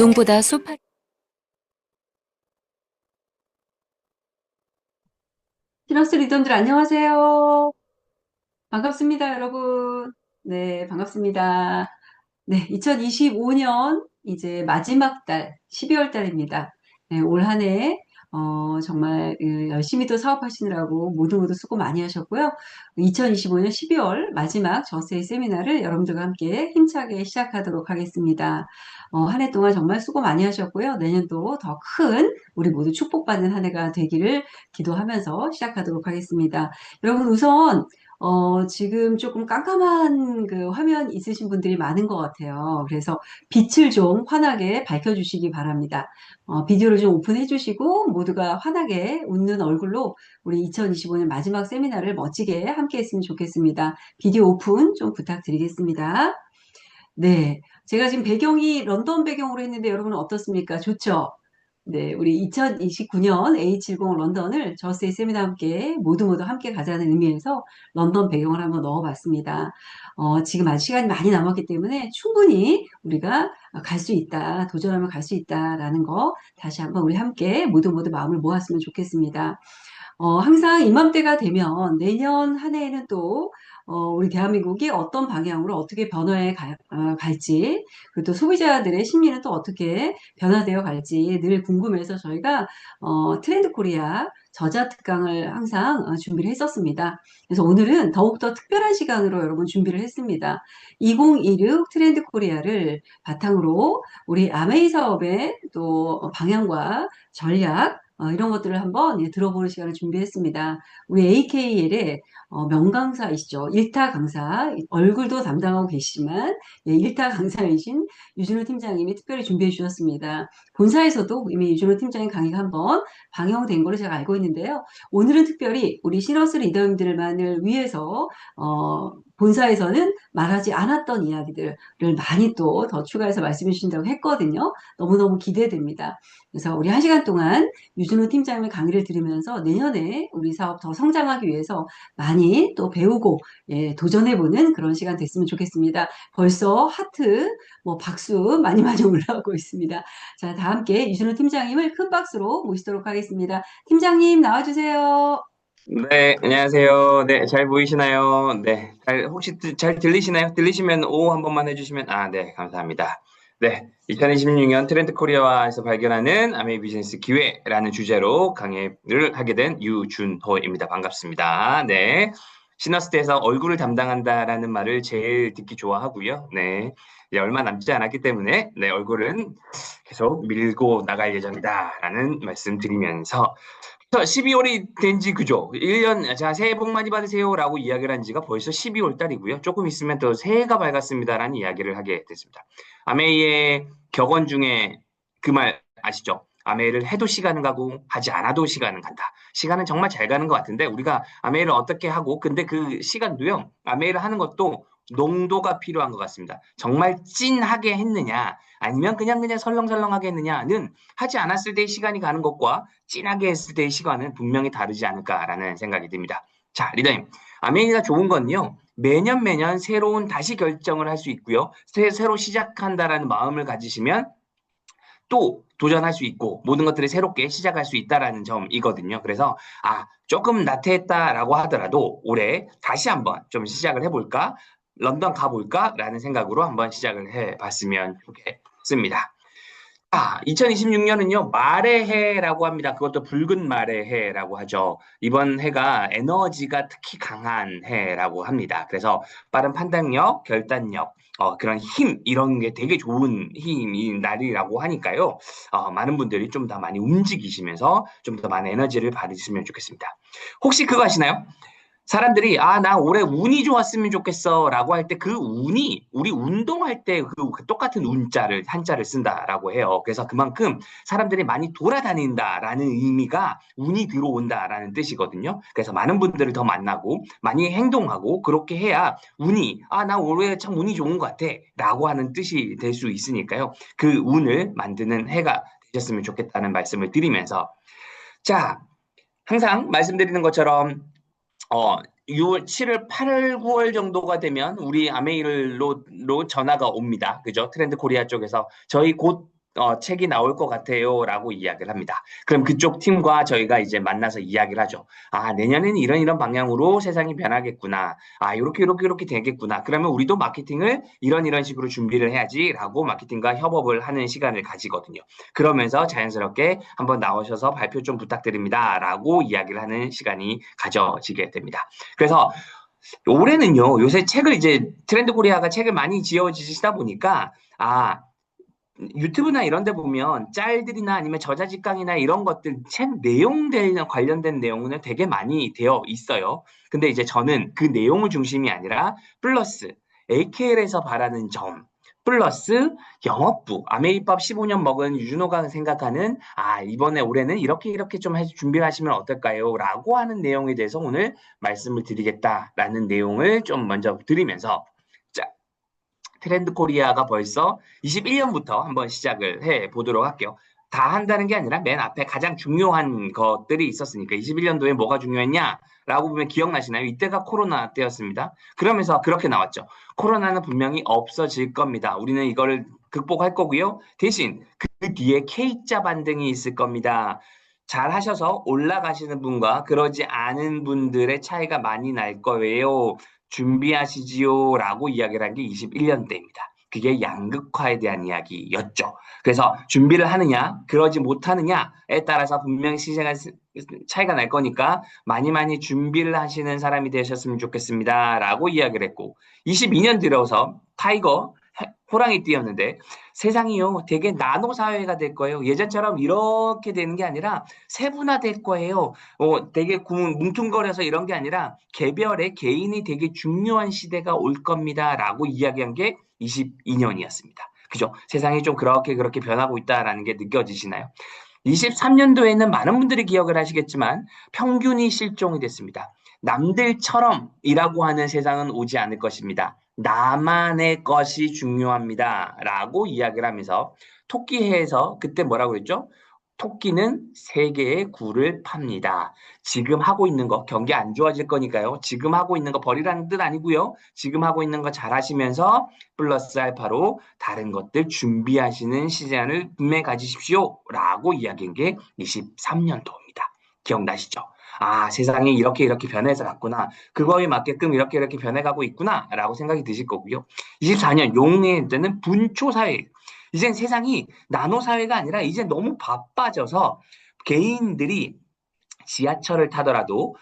눈보다 소파. 시너스 리더들 안녕하세요. 반갑습니다, 여러분. 네, 반갑습니다. 네, 2025년 이제 마지막 달, 12월 달입니다. 네, 올 한 해, 정말 열심히 또 사업하시느라고 모두 수고 많이 하셨고요. 2025년 12월 마지막 저세이 세미나를 여러분들과 함께 힘차게 시작하도록 하겠습니다. 한 해 동안 정말 수고 많이 하셨고요. 내년도 더 큰 우리 모두 축복받는 한 해가 되기를 기도하면서 시작하도록 하겠습니다. 여러분 우선 지금 조금 깜깜한 그 화면 있으신 분들이 많은 것 같아요. 그래서 빛을 좀 환하게 밝혀주시기 바랍니다. 비디오를 좀 오픈해 주시고 모두가 환하게 웃는 얼굴로 우리 2025년 마지막 세미나를 멋지게 함께 했으면 좋겠습니다. 비디오 오픈 좀 부탁드리겠습니다. 네. 제가 지금 배경이 런던 배경으로 했는데 여러분은 어떻습니까? 좋죠? 네, 우리 2029년 A70 런던을 저스의 세미나와 함께 모두 함께 가자는 의미에서 런던 배경을 한번 넣어봤습니다. 지금 아직 시간이 많이 남았기 때문에 충분히 우리가 갈 수 있다, 도전하면 갈 수 있다라는 거 다시 한번 우리 함께 모두 마음을 모았으면 좋겠습니다. 항상 이맘때가 되면 내년 한 해에는 또 우리 대한민국이 어떤 방향으로 어떻게 갈지, 그리고 또 소비자들의 심리는 또 어떻게 변화되어 갈지 늘 궁금해서 저희가 트렌드 코리아 저자 특강을 항상 준비를 했었습니다. 그래서 오늘은 더욱더 특별한 시간으로 여러분 준비를 했습니다. 2026 트렌드 코리아를 바탕으로 우리 아메이 사업의 또 방향과 전략, 이런 것들을 한번 들어보는 시간을 준비했습니다. 우리 AKL의 명강사이시죠. 일타 강사, 얼굴도 담당하고 계시지만 일타 강사이신 유진호 팀장님이 특별히 준비해 주셨습니다. 본사에서도 이미 유진호 팀장님 강의가 한번 방영된 걸로 제가 알고 있는데요. 오늘은 특별히 우리 시너스 리더님들만을 위해서 본사에서는 말하지 않았던 이야기들을 많이 또 더 추가해서 말씀해 주신다고 했거든요. 너무너무 기대됩니다. 그래서 우리 한 시간 동안 유진호 팀장님의 강의를 들으면서 내년에 우리 사업 더 성장하기 위해서 많이 또 배우고 예, 도전해보는 그런 시간 됐으면 좋겠습니다. 벌써 하트, 뭐 박수 많이 올라오고 있습니다. 자, 다 함께 유진호 팀장님을 큰 박수로 모시도록 하겠습니다. 팀장님 나와주세요. 네, 안녕하세요. 네, 잘 보이시나요? 네, 혹시 잘 들리시나요? 들리시면 오 한 번만 해주시면, 네, 감사합니다. 네, 2026년 트렌드 코리아에서 발견하는 아메이 비즈니스 기회라는 주제로 강의를 하게 된 유준호입니다. 반갑습니다. 네, 시너스대에서 얼굴을 담당한다라는 말을 제일 듣기 좋아하고요. 네, 이제 얼마 남지 않았기 때문에, 네, 얼굴은 계속 밀고 나갈 예정이다라는 말씀 드리면서 12월이 된 지 그죠? 1년, 자, 새해 복 많이 받으세요라고 이야기를 한 지가 벌써 12월 달이고요. 조금 있으면 또 새해가 밝았습니다라는 이야기를 하게 됐습니다. 아메이의 격언 중에 그 말 아시죠? 아메이를 해도 시간은 가고 하지 않아도 시간은 간다. 시간은 정말 잘 가는 것 같은데 우리가 아메이를 어떻게 하고 근데 그 시간도요. 아메이를 하는 것도 농도가 필요한 것 같습니다. 정말 찐하게 했느냐 아니면 그냥 설렁설렁하게 했느냐는 하지 않았을 때의 시간이 가는 것과 찐하게 했을 때의 시간은 분명히 다르지 않을까라는 생각이 듭니다. 자, 리더님. 아메이가 좋은 건요. 매년 새로운 다시 결정을 할 수 있고요. 새로 시작한다라는 마음을 가지시면 또 도전할 수 있고 모든 것들을 새롭게 시작할 수 있다라는 점이거든요. 그래서 조금 나태했다라고 하더라도 올해 다시 한번 좀 시작을 해볼까? 런던 가볼까라는 생각으로 한번 시작을 해봤으면 좋겠습니다. 2026년은요, 말의 해라고 합니다. 그것도 붉은 말의 해라고 하죠. 이번 해가 에너지가 특히 강한 해라고 합니다. 그래서 빠른 판단력, 결단력, 그런 힘, 이런 게 되게 좋은 힘인 날이라고 하니까요. 많은 분들이 좀 더 많이 움직이시면서 좀 더 많은 에너지를 받으시면 좋겠습니다. 혹시 그거 아시나요? 사람들이 나 올해 운이 좋았으면 좋겠어 라고 할 때 그 운이 우리 운동할 때 그 똑같은 운자를 한자를 쓴다라고 해요. 그래서 그만큼 사람들이 많이 돌아다닌다라는 의미가 운이 들어온다라는 뜻이거든요. 그래서 많은 분들을 더 만나고 많이 행동하고 그렇게 해야 운이 나 올해 참 운이 좋은 것 같아 라고 하는 뜻이 될 수 있으니까요. 그 운을 만드는 해가 되셨으면 좋겠다는 말씀을 드리면서 자, 항상 말씀드리는 것처럼 6월, 7월, 8월, 9월 정도가 되면 우리 아메이로 전화가 옵니다. 그죠? 트렌드 코리아 쪽에서 저희 곧 책이 나올 것 같아요라고 이야기를 합니다. 그럼 그쪽 팀과 저희가 이제 만나서 이야기를 하죠. 아, 내년에는 이런 방향으로 세상이 변하겠구나. 아, 이렇게 되겠구나. 그러면 우리도 마케팅을 이런 식으로 준비를 해야지라고 마케팅과 협업을 하는 시간을 가지거든요. 그러면서 자연스럽게 한번 나오셔서 발표 좀 부탁드립니다라고 이야기를 하는 시간이 가져지게 됩니다. 그래서 올해는요, 요새 책을 이제 트렌드 코리아가 책을 많이 지어지시다 보니까 유튜브나 이런 데 보면 짤들이나 아니면 저자직강이나 이런 것들 책 내용 관련된 내용은 되게 많이 되어 있어요. 근데 이제 저는 그 내용을 중심이 아니라 플러스 AKL에서 바라는 점 플러스 영업부 아메리밥 15년 먹은 유준호가 생각하는 이번에 올해는 이렇게 좀 준비를 하시면 어떨까요? 라고 하는 내용에 대해서 오늘 말씀을 드리겠다라는 내용을 좀 먼저 드리면서 트렌드 코리아가 벌써 21년부터 한번 시작을 해 보도록 할게요. 다 한다는 게 아니라 맨 앞에 가장 중요한 것들이 있었으니까 21년도에 뭐가 중요했냐라고 보면 기억나시나요? 이때가 코로나 때였습니다. 그러면서 그렇게 나왔죠. 코로나는 분명히 없어질 겁니다. 우리는 이거를 극복할 거고요. 대신 그 뒤에 K자 반등이 있을 겁니다. 잘 하셔서 올라가시는 분과 그러지 않은 분들의 차이가 많이 날 거예요. 준비하시지요라고 이야기를 한 게 21년대입니다. 그게 양극화에 대한 이야기였죠. 그래서 준비를 하느냐, 그러지 못하느냐에 따라서 분명히 시세가 차이가 날 거니까 많이 준비를 하시는 사람이 되셨으면 좋겠습니다라고 이야기를 했고 22년 들어서 타이거 호랑이 띠였는데 세상이요 되게 나노 사회가 될 거예요. 예전처럼 이렇게 되는 게 아니라 세분화될 거예요. 되게 뭉퉁거려서 이런 게 아니라 개별의 개인이 되게 중요한 시대가 올 겁니다라고 이야기한 게 22년이었습니다. 그죠? 세상이 좀 그렇게 변하고 있다라는 게 느껴지시나요? 23년도에는 많은 분들이 기억을 하시겠지만 평균이 실종이 됐습니다. 남들처럼이라고 하는 세상은 오지 않을 것입니다. 나만의 것이 중요합니다. 라고 이야기를 하면서 토끼해에서 그때 뭐라고 그랬죠? 토끼는 세 개의 굴을 팝니다. 지금 하고 있는 거 경기 안 좋아질 거니까요. 지금 하고 있는 거 버리라는 뜻 아니고요. 지금 하고 있는 거 잘 하시면서 플러스 알파로 다른 것들 준비하시는 시간을 분명히 가지십시오. 라고 이야기한 게 23년도입니다. 기억나시죠? 세상이 이렇게 변해서 갔구나. 그거에 맞게끔 이렇게 변해가고 있구나. 라고 생각이 드실 거고요. 24년 용해의 때는 분초사회. 이젠 세상이 나노사회가 아니라 이제 너무 바빠져서 개인들이 지하철을 타더라도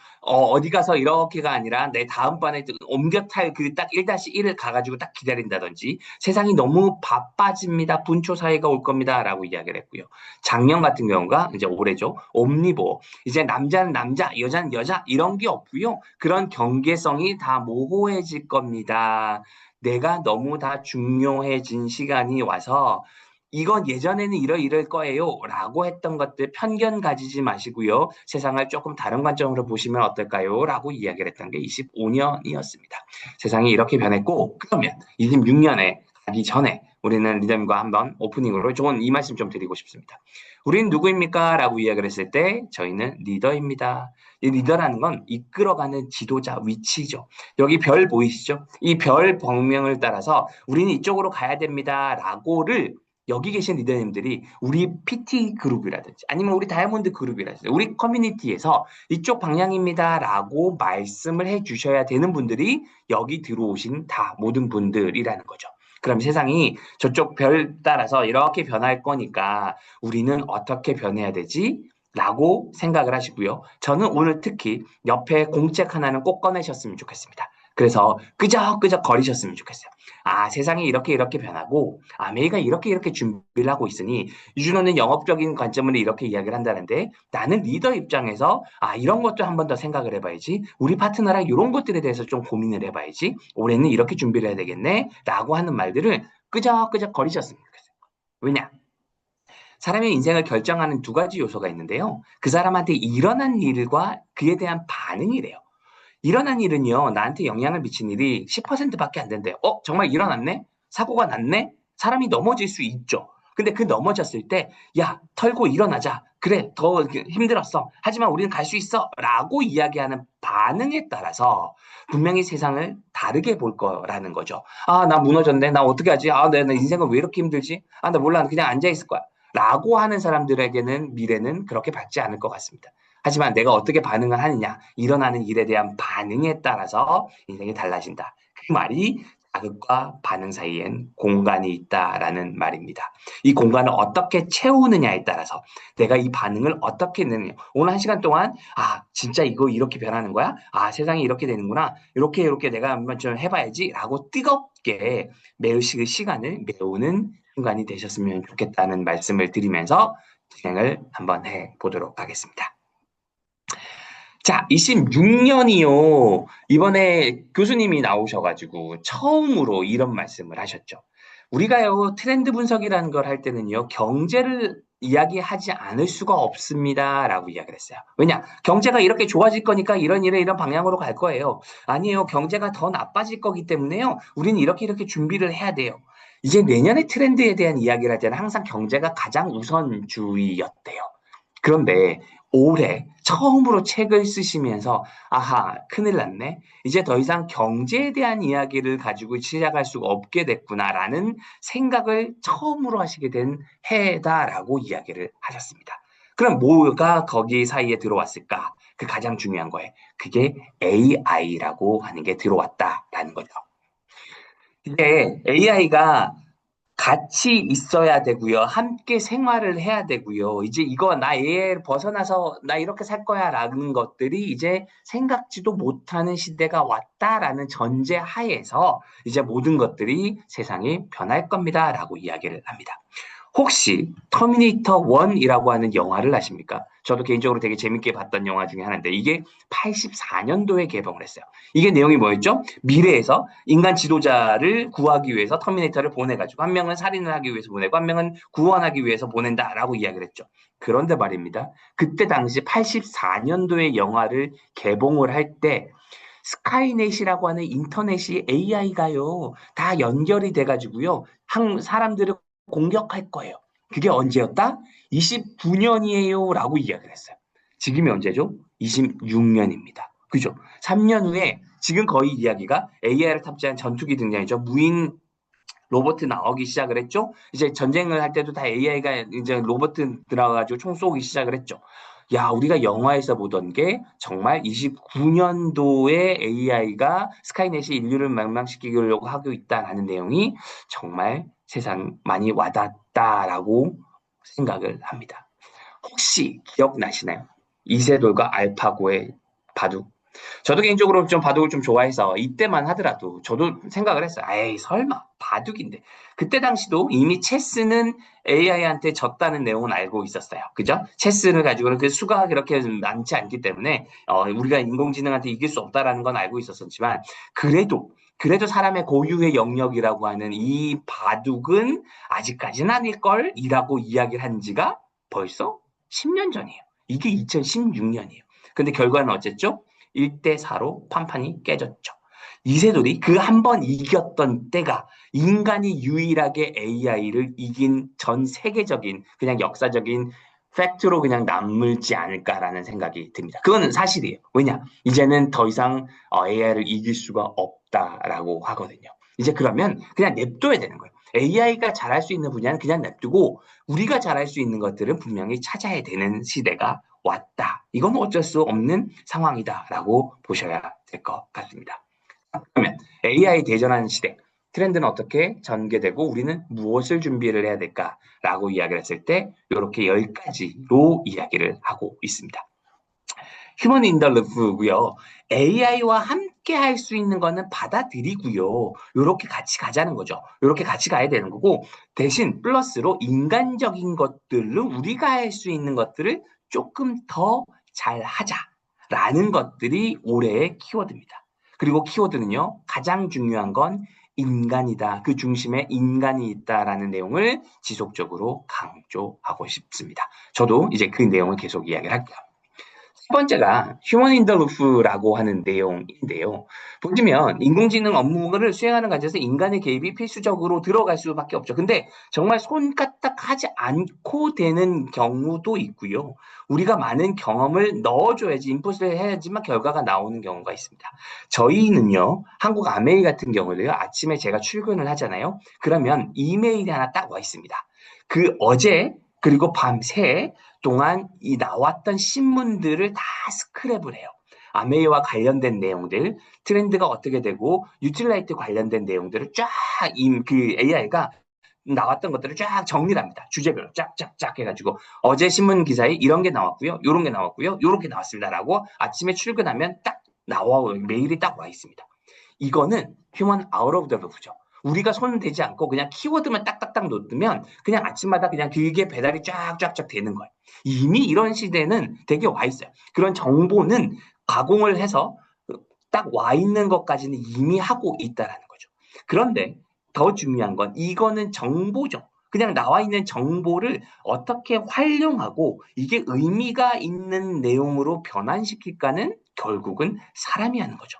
디 가서 이렇게가 아니라 내 다음번에 옮겨 탈 그 딱 1-1을 가가지고 딱 기다린다든지 세상이 너무 바빠집니다. 분초 사회가 올 겁니다라고 이야기를 했고요. 작년 같은 경우가 이제 올해죠. 옴니보 이제 남자는 남자, 여자는 여자 이런 게 없고요. 그런 경계성이 다 모호해질 겁니다. 내가 너무 다 중요해진 시간이 와서 이건 예전에는 이럴 거예요. 라고 했던 것들 편견 가지지 마시고요. 세상을 조금 다른 관점으로 보시면 어떨까요? 라고 이야기를 했던 게 25년이었습니다. 세상이 이렇게 변했고, 그러면 26년에 가기 전에 우리는 리더님과 한번 오프닝으로 좋은 이 말씀 좀 드리고 싶습니다. 우린 누구입니까? 라고 이야기를 했을 때 저희는 리더입니다. 이 리더라는 건 이끌어가는 지도자 위치죠. 여기 별 보이시죠? 이 별 방명을 따라서 우리는 이쪽으로 가야 됩니다. 라고를 여기 계신 리더님들이 우리 PT 그룹이라든지 아니면 우리 다이아몬드 그룹이라든지 우리 커뮤니티에서 이쪽 방향입니다라고 말씀을 해 주셔야 되는 분들이 여기 들어오신 다 모든 분들이라는 거죠. 그럼 세상이 저쪽 별 따라서 이렇게 변할 거니까 우리는 어떻게 변해야 되지? 라고 생각을 하시고요. 저는 오늘 특히 옆에 공책 하나는 꼭 꺼내셨으면 좋겠습니다. 그래서 끄적끄적 거리셨으면 좋겠어요. 세상이 이렇게 변하고 아메리카 이렇게 준비를 하고 있으니 유준호는 영업적인 관점으로 이렇게 이야기를 한다는데 나는 리더 입장에서 이런 것도 한 번 더 생각을 해봐야지. 우리 파트너랑 이런 것들에 대해서 좀 고민을 해봐야지. 올해는 이렇게 준비를 해야 되겠네. 라고 하는 말들을 끄적끄적 거리셨으면 좋겠어요. 왜냐? 사람의 인생을 결정하는 두 가지 요소가 있는데요. 그 사람한테 일어난 일과 그에 대한 반응이래요. 일어난 일은요, 나한테 영향을 미친 일이 10%밖에 안 된대요. 정말 일어났네? 사고가 났네? 사람이 넘어질 수 있죠. 근데 그 넘어졌을 때, 야, 털고 일어나자. 그래, 더 힘들었어. 하지만 우리는 갈 수 있어. 라고 이야기하는 반응에 따라서 분명히 세상을 다르게 볼 거라는 거죠. 아, 나 무너졌네. 나 어떻게 하지? 아, 내 인생은 왜 이렇게 힘들지? 아, 나 몰라. 그냥 앉아 있을 거야. 라고 하는 사람들에게는 미래는 그렇게 밝지 않을 것 같습니다. 하지만 내가 어떻게 반응을 하느냐, 일어나는 일에 대한 반응에 따라서 인생이 달라진다. 그 말이 자극과 반응 사이엔 공간이 있다라는 말입니다. 이 공간을 어떻게 채우느냐에 따라서 내가 이 반응을 어떻게 내느냐. 오늘 한 시간 동안 아 진짜 이거 이렇게 변하는 거야? 아 세상이 이렇게 되는구나. 이렇게 내가 한번 좀 해봐야지라고 뜨겁게 시간을 메우는 순간이 되셨으면 좋겠다는 말씀을 드리면서 진행을 한번 해보도록 하겠습니다. 자, 26년이요. 이번에 교수님이 나오셔가지고 처음으로 이런 말씀을 하셨죠. 우리가요, 트렌드 분석이라는 걸 할 때는요, 경제를 이야기하지 않을 수가 없습니다. 라고 이야기를 했어요. 왜냐? 경제가 이렇게 좋아질 거니까 이런 방향으로 갈 거예요. 아니에요. 경제가 더 나빠질 거기 때문에요. 우리는 이렇게 준비를 해야 돼요. 이제 내년의 트렌드에 대한 이야기를 할 때는 항상 경제가 가장 우선주의였대요. 그런데 올해 처음으로 책을 쓰시면서 아하, 큰일 났네. 이제 더 이상 경제에 대한 이야기를 가지고 시작할 수가 없게 됐구나라는 생각을 처음으로 하시게 된 해다라고 이야기를 하셨습니다. 그럼 뭐가 거기 사이에 들어왔을까? 그 가장 중요한 거예요. 그게 AI라고 하는 게 들어왔다라는 거죠. 이게 AI가 같이 있어야 되고요. 함께 생활을 해야 되고요. 이제 이거 나 얘 벗어나서 나 이렇게 살 거야라는 것들이 이제 생각지도 못하는 시대가 왔다라는 전제 하에서 이제 모든 것들이 세상이 변할 겁니다라고 이야기를 합니다. 혹시 터미네이터 1이라고 하는 영화를 아십니까? 저도 개인적으로 되게 재밌게 봤던 영화 중에 하나인데 이게 84년도에 개봉을 했어요. 이게 내용이 뭐였죠? 미래에서 인간 지도자를 구하기 위해서 터미네이터를 보내가지고 한 명은 살인을 하기 위해서 보내고 한 명은 구원하기 위해서 보낸다라고 이야기를 했죠. 그런데 말입니다. 그때 당시 84년도에 영화를 개봉을 할 때 스카이넷이라고 하는 인터넷이 AI가요, 다 연결이 돼가지고요, 사람들을 공격할 거예요. 그게 언제였다? 29년이에요. 라고 이야기를 했어요. 지금이 언제죠? 26년입니다. 그죠? 3년 후에 지금 거의 이야기가 AI를 탑재한 전투기 등장이죠. 무인 로봇 나오기 시작을 했죠. 이제 전쟁을 할 때도 다 AI가 이제 로봇 들어가가지고 총 쏘기 시작을 했죠. 야, 우리가 영화에서 보던 게 정말 29년도에 AI가 스카이넷이 인류를 멸망시키려고 하고 있다라는 내용이 정말 세상 많이 와닿다라고 생각을 합니다. 혹시 기억나시나요? 이세돌과 알파고의 바둑. 저도 개인적으로 좀 바둑을 좀 좋아해서 이때만 하더라도 저도 생각을 했어요. 에이, 설마 바둑인데. 그때 당시도 이미 체스는 AI한테 졌다는 내용은 알고 있었어요. 그죠? 체스를 가지고는 그 수가 그렇게 많지 않기 때문에 우리가 인공지능한테 이길 수 없다라는 건 알고 있었지만 그래도 사람의 고유의 영역이라고 하는 이 바둑은 아직까지는 아닐걸이라고 이야기를 한 지가 벌써 10년 전이에요. 이게 2016년이에요. 근데 결과는 어쨌죠? 1대4로 판판이 깨졌죠. 이세돌이 그 한 번 이겼던 때가 인간이 유일하게 AI를 이긴 전 세계적인 그냥 역사적인 팩트로 그냥 남을지 않을까라는 생각이 듭니다. 그거는 사실이에요. 왜냐? 이제는 더 이상 AI를 이길 수가 없다라고 하거든요. 이제 그러면 그냥 냅둬야 되는 거예요. AI가 잘할 수 있는 분야는 그냥 냅두고 우리가 잘할 수 있는 것들은 분명히 찾아야 되는 시대가 왔다. 이건 어쩔 수 없는 상황이다라고 보셔야 될 것 같습니다. 그러면 AI 대전환 시대, 트렌드는 어떻게 전개되고 우리는 무엇을 준비를 해야 될까라고 이야기를 했을 때 이렇게 10가지로 이야기를 하고 있습니다. 휴먼 인더 루프고요. AI와 함께 할 수 있는 거는 받아들이고요. 이렇게 같이 가자는 거죠. 이렇게 같이 가야 되는 거고 대신 플러스로 인간적인 것들로 우리가 할 수 있는 것들을 조금 더 잘하자라는 것들이 올해의 키워드입니다. 그리고 키워드는요. 가장 중요한 건 인간이다. 그 중심에 인간이 있다라는 내용을 지속적으로 강조하고 싶습니다. 저도 이제 그 내용을 계속 이야기를 할게요. 첫 번째가 휴먼 인 더 루프라고 하는 내용인데요. 보시면 인공지능 업무를 수행하는 과정에서 인간의 개입이 필수적으로 들어갈 수밖에 없죠. 근데 정말 손까딱하지 않고 되는 경우도 있고요. 우리가 많은 경험을 넣어줘야지 인풋을 해야지만 결과가 나오는 경우가 있습니다. 저희는요, 한국 아메이 같은 경우도요, 아침에 제가 출근을 하잖아요. 그러면 이메일이 하나 딱 와 있습니다. 그 어제 그리고 밤새 동안 이 나왔던 신문들을 다 스크랩을 해요. 아메이와 관련된 내용들, 트렌드가 어떻게 되고, 뉴트릴라이트 관련된 내용들을 쫙, 그 AI가 나왔던 것들을 쫙 정리를 합니다. 주제별로 쫙쫙쫙 해가지고, 어제 신문 기사에 이런 게 나왔고요, 요런 게 나왔고요, 요런 게 나왔습니다라고 아침에 출근하면 딱 메일이 딱 와 있습니다. 이거는 휴먼 아웃 오브 더 루프죠. 우리가 손 대지 않고 그냥 키워드만 딱딱딱 놓으면 그냥 아침마다 그냥 그게 배달이 쫙쫙쫙 되는 거예요. 이미 이런 시대는 되게 와 있어요. 그런 정보는 가공을 해서 딱 와 있는 것까지는 이미 하고 있다라는 거죠. 그런데 더 중요한 건 이거는 정보죠. 그냥 나와 있는 정보를 어떻게 활용하고 이게 의미가 있는 내용으로 변환시킬까는 결국은 사람이 하는 거죠.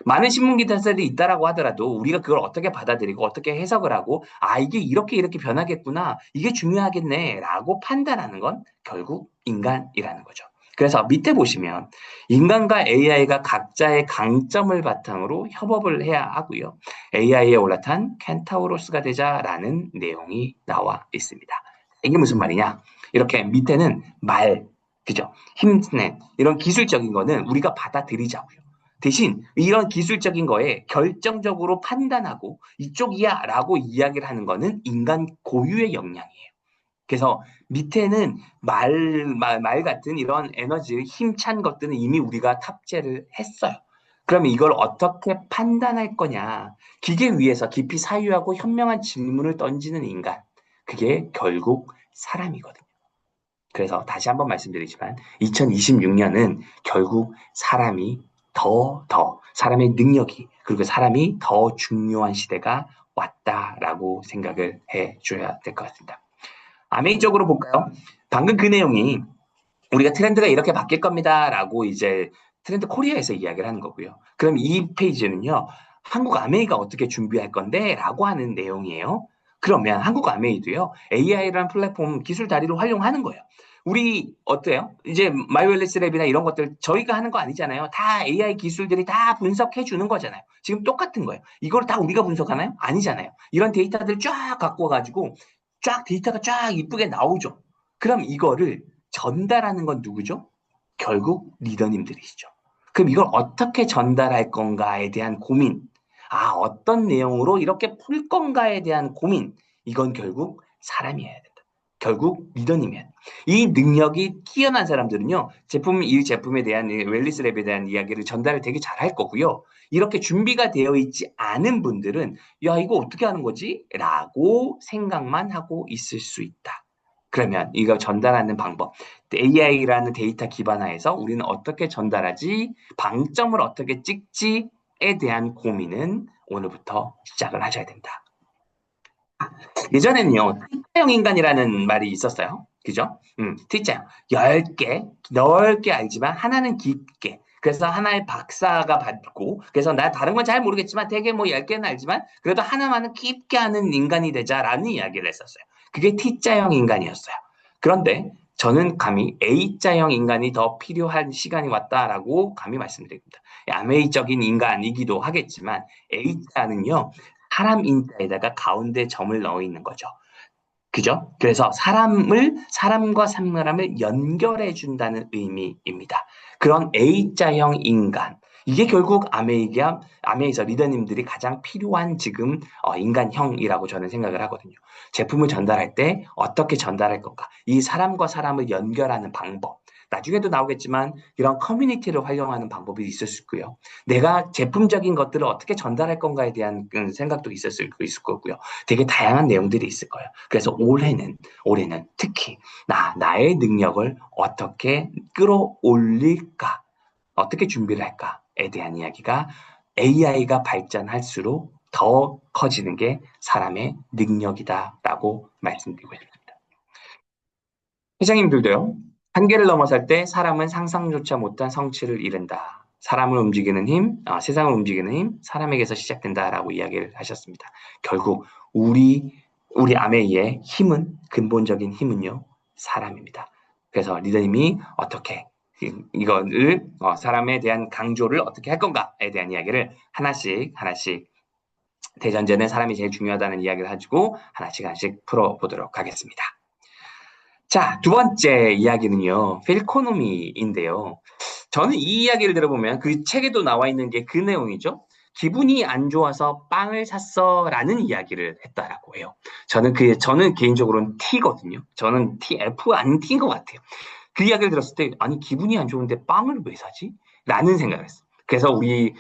많은 신문 기사들이 있다라고 하더라도 우리가 그걸 어떻게 받아들이고 어떻게 해석을 하고 이게 이렇게 변하겠구나 이게 중요하겠네라고 판단하는 건 결국 인간이라는 거죠. 그래서 밑에 보시면 인간과 AI가 각자의 강점을 바탕으로 협업을 해야 하고요. AI에 올라탄 켄타우로스가 되자라는 내용이 나와 있습니다. 이게 무슨 말이냐? 이렇게 밑에는 그죠? 힘내 이런 기술적인 거는 우리가 받아들이자고요. 대신 이런 기술적인 거에 결정적으로 판단하고 이쪽이야 라고 이야기를 하는 거는 인간 고유의 역량이에요. 그래서 밑에는 말 같은 이런 에너지, 힘찬 것들은 이미 우리가 탑재를 했어요. 그러면 이걸 어떻게 판단할 거냐. 기계 위에서 깊이 사유하고 현명한 질문을 던지는 인간. 그게 결국 사람이거든요. 그래서 다시 한번 말씀드리지만 2026년은 결국 사람이 사람의 능력이 그리고 사람이 더 중요한 시대가 왔다라고 생각을 해줘야 될 것 같습니다. 아메이적으로 볼까요? 방금 그 내용이 우리가 트렌드가 이렇게 바뀔 겁니다라고 이제 트렌드 코리아에서 이야기를 하는 거고요. 그럼 이 페이지는요. 한국 아메이가 어떻게 준비할 건데? 라고 하는 내용이에요. 그러면 한국 아메이도요. AI라는 플랫폼 기술 다리를 활용하는 거예요. 우리 어때요? 이제 마이웰리스 랩이나 이런 것들 저희가 하는 거 아니잖아요. 다 AI 기술들이 다 분석해 주는 거잖아요. 지금 똑같은 거예요. 이걸 다 우리가 분석하나요? 아니잖아요. 이런 데이터들 쫙 갖고 와가지고 쫙 데이터가 쫙 이쁘게 나오죠. 그럼 이거를 전달하는 건 누구죠? 결국 리더님들이시죠. 그럼 이걸 어떻게 전달할 건가에 대한 고민, 어떤 내용으로 이렇게 풀 건가에 대한 고민, 이건 결국 사람이 해야 된다. 결국 리더님이야. 이 능력이 뛰어난 사람들은요, 이 제품에 대한 웰리스 랩에 대한 이야기를 전달을 되게 잘할 거고요. 이렇게 준비가 되어 있지 않은 분들은, 야, 이거 어떻게 하는 거지? 라고 생각만 하고 있을 수 있다. 그러면 이거 전달하는 방법, AI라는 데이터 기반화해서 우리는 어떻게 전달하지, 방점을 어떻게 찍지에 대한 고민은 오늘부터 시작을 하셔야 된다. 예전에는요, T자형 인간이라는 말이 있었어요. 그죠? T자형. 10개, 넓게 알지만 하나는 깊게. 그래서 하나의 박사가 받고, 그래서 나 다른 건 잘 모르겠지만 되게 뭐 10개는 알지만 그래도 하나만은 깊게 아는 인간이 되자라는 이야기를 했었어요. 그게 T자형 인간이었어요. 그런데 저는 감히 A자형 인간이 더 필요한 시간이 왔다라고 감히 말씀드립니다. 아메이적인 인간이기도 하겠지만 A자는요, 사람 인자에다가 가운데 점을 넣어 있는 거죠. 그죠? 그래서 사람과 사람을 연결해 준다는 의미입니다. 그런 A자형 인간. 이게 결국 아메이에서 리더님들이 가장 필요한 지금 인간형이라고 저는 생각을 하거든요. 제품을 전달할 때 어떻게 전달할 건가? 이 사람과 사람을 연결하는 방법. 나중에도 나오겠지만 이런 커뮤니티를 활용하는 방법이 있을 수 있고요. 내가 제품적인 것들을 어떻게 전달할 건가에 대한 생각도 있을 거고요. 되게 다양한 내용들이 있을 거예요. 그래서 올해는 특히 나의 능력을 어떻게 끌어올릴까, 어떻게 준비를 할까에 대한 이야기가 AI가 발전할수록 더 커지는 게 사람의 능력이다라고 말씀드리고 싶습니다. 회장님들도요. 한계를 넘어설 때 사람은 상상조차 못한 성취를 이룬다. 사람을 움직이는 힘, 세상을 움직이는 힘, 사람에게서 시작된다라고 이야기를 하셨습니다. 결국 우리 아메이의 힘은 근본적인 힘은요 사람입니다. 그래서 리더님이 어떻게 이거를 사람에 대한 강조를 어떻게 할 건가에 대한 이야기를 하나씩 하나씩 대전제는 사람이 제일 중요하다는 이야기를 가지고 하나씩 하나씩 풀어보도록 하겠습니다. 자, 두 번째 이야기는요, 필코노미인데요. 저는 이 이야기를 들어보면 그 책에도 나와 있는 게 그 내용이죠. 기분이 안 좋아서 빵을 샀어라는 이야기를 했다라고 해요. 저는 개인적으로는 T거든요. 저는 F 아닌 T인 것 같아요. 그 이야기를 들었을 때, 아니, 기분이 안 좋은데 빵을 왜 사지? 라는 생각을 했어요. 그래서 우리,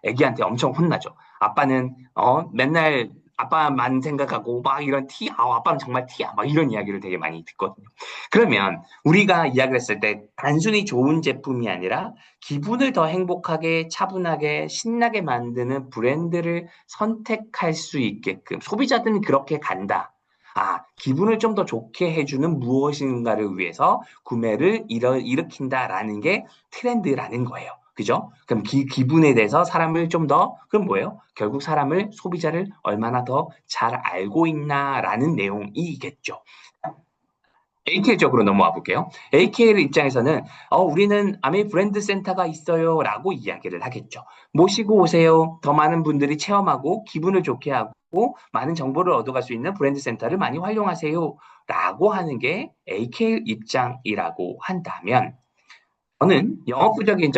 애기한테 엄청 혼나죠. 아빠는, 맨날 아빠만 생각하고 막 이런 아빠는 정말 T야. 막 이런 이야기를 되게 많이 듣거든요. 그러면 우리가 이야기를 했을 때 단순히 좋은 제품이 아니라 기분을 더 행복하게, 차분하게, 신나게 만드는 브랜드를 선택할 수 있게끔 소비자들은 그렇게 간다. 기분을 좀 더 좋게 해주는 무엇인가를 위해서 구매를 일으킨다라는 게 트렌드라는 거예요. 그죠? 그럼 기분에 대해서 사람을 좀 더, 그럼 뭐예요? 결국 소비자를 얼마나 더 잘 알고 있나라는 내용이겠죠. AK 쪽으로 넘어와 볼게요. AK의 입장에서는 우리는 아메 브랜드 센터가 있어요라고 이야기를 하겠죠. 모시고 오세요. 더 많은 분들이 체험하고 기분을 좋게 하고 많은 정보를 얻어갈 수 있는 브랜드 센터를 많이 활용하세요라고 하는 게 AK 입장이라고 한다면 저는 영업부적인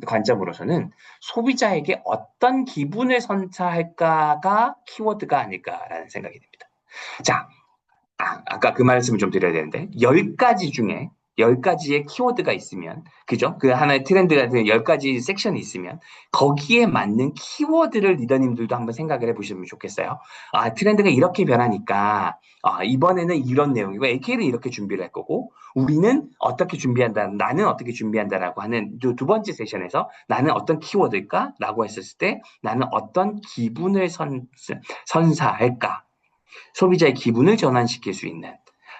관점으로서는 소비자에게 어떤 기분을 선사할까가 키워드가 아닐까라는 생각이 듭니다. 자, 아까 그 말씀을 좀 드려야 되는데, 10가지 중에 10가지의 키워드가 있으면, 그죠? 그 하나의 트렌드가 10가지 섹션이 있으면, 거기에 맞는 키워드를 리더님들도 한번 생각을 해보시면 좋겠어요. 트렌드가 이렇게 변하니까, 이번에는 이런 내용이고, AK는 이렇게 준비를 할 거고, 우리는 어떻게 준비한다, 나는 어떻게 준비한다라고 하는 두 번째 세션에서 나는 어떤 키워드일까? 라고 했었을 때, 나는 어떤 기분을 선사할까? 소비자의 기분을 전환시킬 수 있는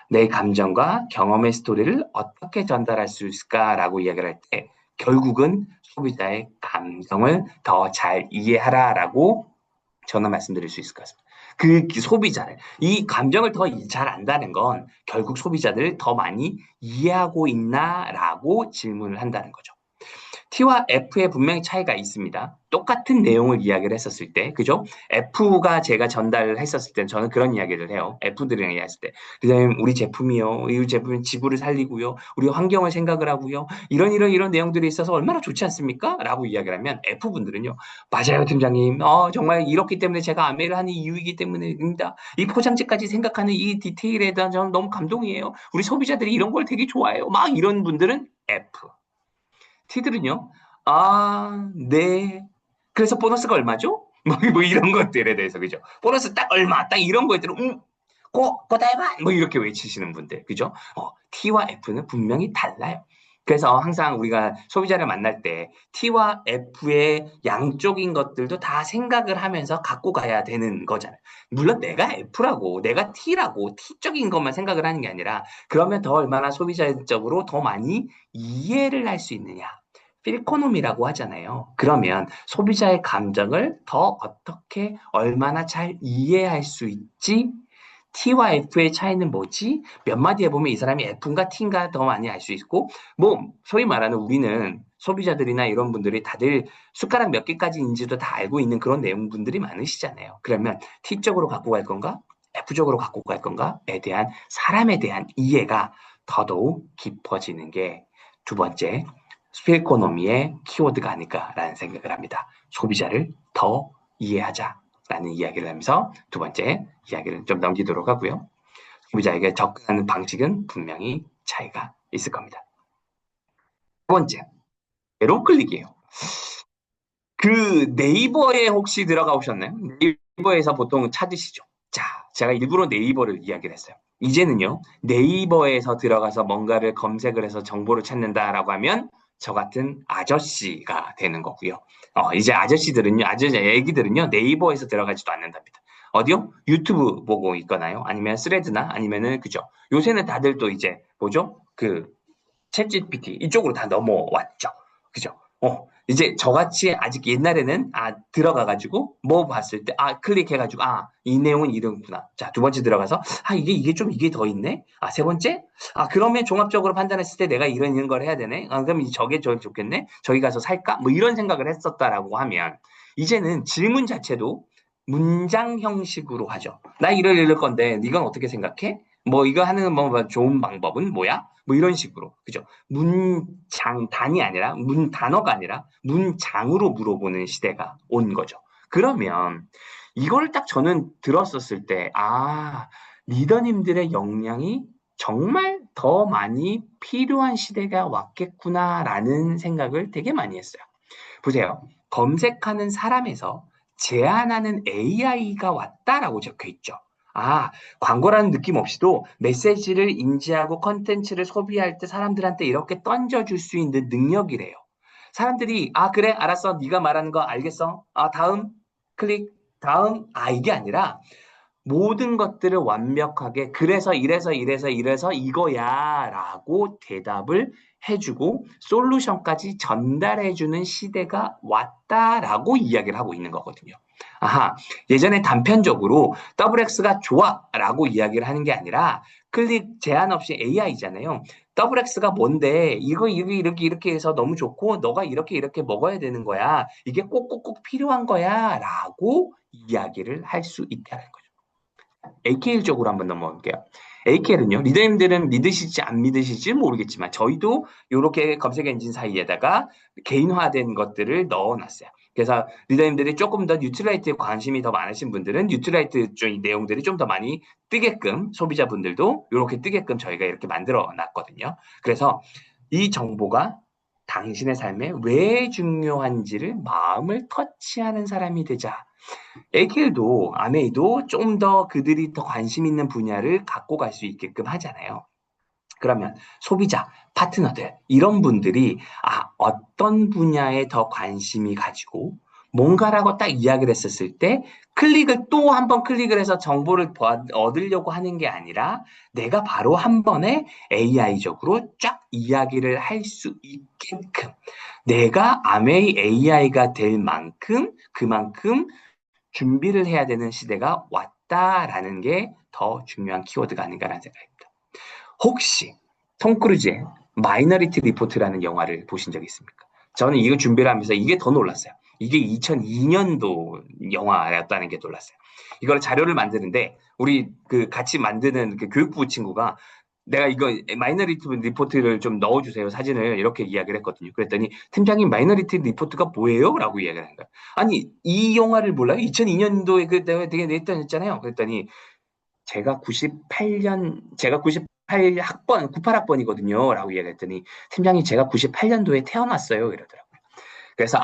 내 감정과 경험의 스토리를 어떻게 전달할 수 있을까라고 이야기를 할 때 결국은 소비자의 감정을 더 잘 이해하라라고 저는 말씀드릴 수 있을 것 같습니다. 소비자를 이 감정을 더 잘 안다는 건 결국 소비자들을 더 많이 이해하고 있나라고 질문을 한다는 거죠. T와 F에 분명히 차이가 있습니다. 똑같은 내용을 이야기를 했었을 때, 그죠? F가 제가 전달을 했었을 때 저는 그런 이야기를 해요. F들이랑 이야기했을 때. 그다음에 우리 제품이요. 이 제품은 지구를 살리고요. 우리 환경을 생각을 하고요. 이런 내용들이 있어서 얼마나 좋지 않습니까? 라고 이야기를 하면 F분들은요. 맞아요, 팀장님. 정말 이렇기 때문에 제가 아메를 하는 이유이기 때문입니다. 이 포장지까지 생각하는 이 디테일에 대한 저는 너무 감동이에요. 우리 소비자들이 이런 걸 되게 좋아해요. 막 이런 분들은 F. T들은요, 네. 그래서 보너스가 얼마죠? 뭐 이런 것들에 대해서, 그죠? 보너스 딱 얼마, 딱 이런 거에 대해서, 고다이만! 뭐 이렇게 외치시는 분들, 그죠? T와 F는 분명히 달라요. 그래서 항상 우리가 소비자를 만날 때 T와 F의 양쪽인 것들도 다 생각을 하면서 갖고 가야 되는 거잖아요. 물론 내가 F라고, 내가 T라고, T적인 것만 생각을 하는 게 아니라 그러면 더 얼마나 소비자적으로 더 많이 이해를 할 수 있느냐. 필코노미라고 하잖아요. 그러면 소비자의 감정을 더 어떻게 얼마나 잘 이해할 수 있지? T와 F의 차이는 뭐지? 몇 마디에 보면 이 사람이 F인가 T인가 더 많이 알 수 있고, 소위 말하는 우리는 소비자들이나 이런 분들이 다들 숟가락 몇 개까지인지도 다 알고 있는 그런 내용분들이 많으시잖아요. 그러면 T쪽으로 갖고 갈 건가? F쪽으로 갖고 갈 건가?에 대한 사람에 대한 이해가 더더욱 깊어지는 게 두 번째 스필코노미의 키워드가 아닐까라는 생각을 합니다. 소비자를 더 이해하자라는 이야기를 하면서 두 번째 이야기를 좀 넘기도록 하고요. 소비자에게 접근하는 방식은 분명히 차이가 있을 겁니다. 두 번째, 에로 클릭이에요. 그 네이버에 혹시 들어가 보셨나요? 네이버에서 보통 찾으시죠. 자, 제가 일부러 네이버를 이야기를 했어요. 이제는요, 네이버에서 들어가서 뭔가를 검색을 해서 정보를 찾는다라고 하면 저 같은 아저씨가 되는 거고요. 이제 애기들은요, 네이버에서 들어가지도 않는답니다. 어디요? 유튜브 보고 있거나요? 아니면 스레드나 아니면은, 그죠? 요새는 다들 또 이제, 뭐죠? 챗GPT 이쪽으로 다 넘어왔죠. 그죠? 이제 저같이 아직 옛날에는 들어가가지고 뭐 봤을 때 클릭해가지고 이 내용은 이런구나. 자, 두 번째 들어가서 이게 더 있네. 세 번째 그러면 종합적으로 판단했을 때 내가 이런 걸 해야 되네. 그럼 저게 좋겠네. 저기 가서 살까? 뭐 이런 생각을 했었다라고 하면 이제는 질문 자체도 문장 형식으로 하죠. 나 이럴 건데 이건 어떻게 생각해? 뭐 이거 하는 뭐 좋은 방법은 뭐야? 뭐 이런 식으로. 그죠? 문장단이 아니라 문단어가 아니라 문장으로 물어보는 시대가 온 거죠. 그러면 이걸 딱 저는 들었었을 때 리더님들의 역량이 정말 더 많이 필요한 시대가 왔겠구나라는 생각을 되게 많이 했어요. 보세요. 검색하는 사람에서 제안하는 AI가 왔다라고 적혀 있죠. 광고라는 느낌 없이도 메시지를 인지하고 컨텐츠를 소비할 때 사람들한테 이렇게 던져줄 수 있는 능력이래요. 사람들이 그래 알았어 네가 말하는 거 알겠어. 다음 클릭 다음 이게 아니라 모든 것들을 완벽하게 그래서 이래서 이거야라고 대답을 해주고 솔루션까지 전달해주는 시대가 왔다라고 이야기를 하고 있는 거거든요. 예전에 단편적으로 XX가 좋아라고 이야기를 하는 게 아니라 클릭 제한 없이 AI잖아요. XX가 뭔데? 이거 이렇게 해서 너무 좋고 너가 이렇게 먹어야 되는 거야. 이게 꼭꼭꼭 필요한 거야라고 이야기를 할 수 있다는 거죠. AKL 쪽으로 한번 넘어갈게요. AKL은요, 리더님들은 믿으실지 안 믿으실지 모르겠지만, 저희도 이렇게 검색 엔진 사이에다가 개인화된 것들을 넣어놨어요. 그래서 리더님들이 조금 더 뉴트라이트에 관심이 더 많으신 분들은 뉴트라이트 쪽 내용들이 좀 더 많이 뜨게끔, 소비자분들도 이렇게 뜨게끔 저희가 이렇게 만들어 놨거든요. 그래서 이 정보가 당신의 삶에 왜 중요한지를 마음을 터치하는 사람이 되자. AKL도 아메이도 좀 더 그들이 더 관심 있는 분야를 갖고 갈 수 있게끔 하잖아요. 그러면 소비자, 파트너들, 이런 분들이 어떤 분야에 더 관심이 가지고 뭔가라고 딱 이야기를 했었을 때 클릭을 또 한 번 클릭을 해서 정보를 얻으려고 하는 게 아니라 내가 바로 한 번에 AI적으로 쫙 이야기를 할 수 있게끔 내가 아메이 AI가 될 만큼 그만큼 준비를 해야 되는 시대가 왔다라는 게 더 중요한 키워드가 아닌가라는 생각입니다. 혹시 톰 크루즈의 마이너리티 리포트라는 영화를 보신 적 있습니까? 저는 이거 준비를 하면서 이게 더 놀랐어요. 이게 2002년도 영화였다는 게 놀랐어요. 이걸 자료를 만드는데 우리 그 같이 만드는 그 교육부 친구가 내가 이거 마이너리티 리포트를 좀 넣어주세요. 사진을 이렇게 이야기를 했거든요. 그랬더니 팀장님 마이너리티 리포트가 뭐예요? 라고 이야기를 하는 거예요. 아니 이 영화를 몰라요? 2002년도에 그 내가 되게 냈잖아요. 그랬더니 제가 98 학번, 98학번이거든요. 라고 이야기했더니 팀장님 제가 98년도에 태어났어요. 이러더라고요. 그래서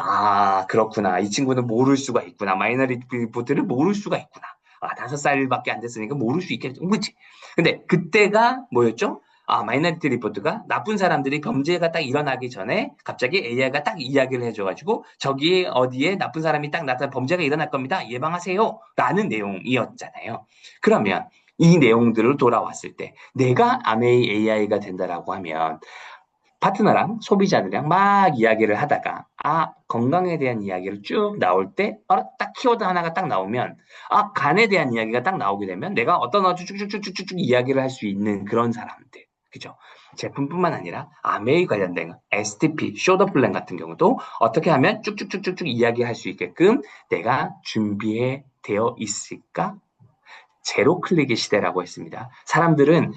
그렇구나. 이 친구는 모를 수가 있구나. 마이너리티 리포트를 모를 수가 있구나. 5살밖에 안 됐으니까 모를 수 있겠죠. 그렇지. 근데 그때가 뭐였죠? 마이너리티 리포트가 나쁜 사람들이 범죄가 딱 일어나기 전에 갑자기 AI가 딱 이야기를 해줘가지고 저기 어디에 나쁜 사람이 딱 나타나 범죄가 일어날 겁니다. 예방하세요. 라는 내용이었잖아요. 그러면 이 내용들을 돌아왔을 때 내가 아메이 AI가 된다라고 하면 파트너랑 소비자들이랑 막 이야기를 하다가 건강에 대한 이야기를 쭉 나올 때 딱 키워드 하나가 딱 나오면 간에 대한 이야기가 딱 나오게 되면 내가 어떤 쭉쭉쭉쭉쭉 이야기를 할 수 있는 그런 사람들. 그죠? 제품뿐만 아니라 아메이 관련된 STP, 쇼더 플랜 같은 경우도 어떻게 하면 쭉쭉쭉쭉쭉 이야기할 수 있게끔 내가 준비해 되어 있을까? 제로 클릭의 시대라고 했습니다. 사람들은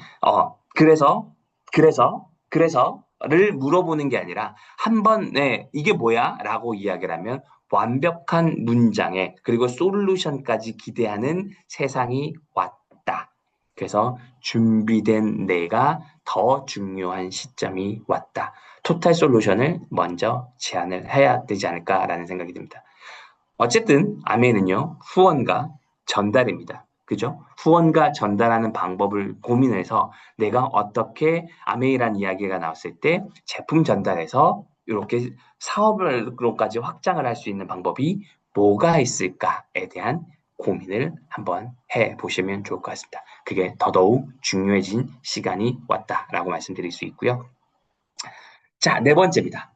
그래서를 물어보는 게 아니라 한 번에 이게 뭐야? 라고 이야기를 하면 완벽한 문장에 그리고 솔루션까지 기대하는 세상이 왔다. 그래서 준비된 내가 더 중요한 시점이 왔다. 토탈 솔루션을 먼저 제안을 해야 되지 않을까라는 생각이 듭니다. 어쨌든 아메는요 후원과 전달입니다. 그죠? 후원과 전달하는 방법을 고민해서 내가 어떻게 아메이란 이야기가 나왔을 때 제품 전달해서 이렇게 사업으로까지 확장을 할 수 있는 방법이 뭐가 있을까에 대한 고민을 한번 해보시면 좋을 것 같습니다. 그게 더더욱 중요해진 시간이 왔다라고 말씀드릴 수 있고요. 자, 네 번째입니다.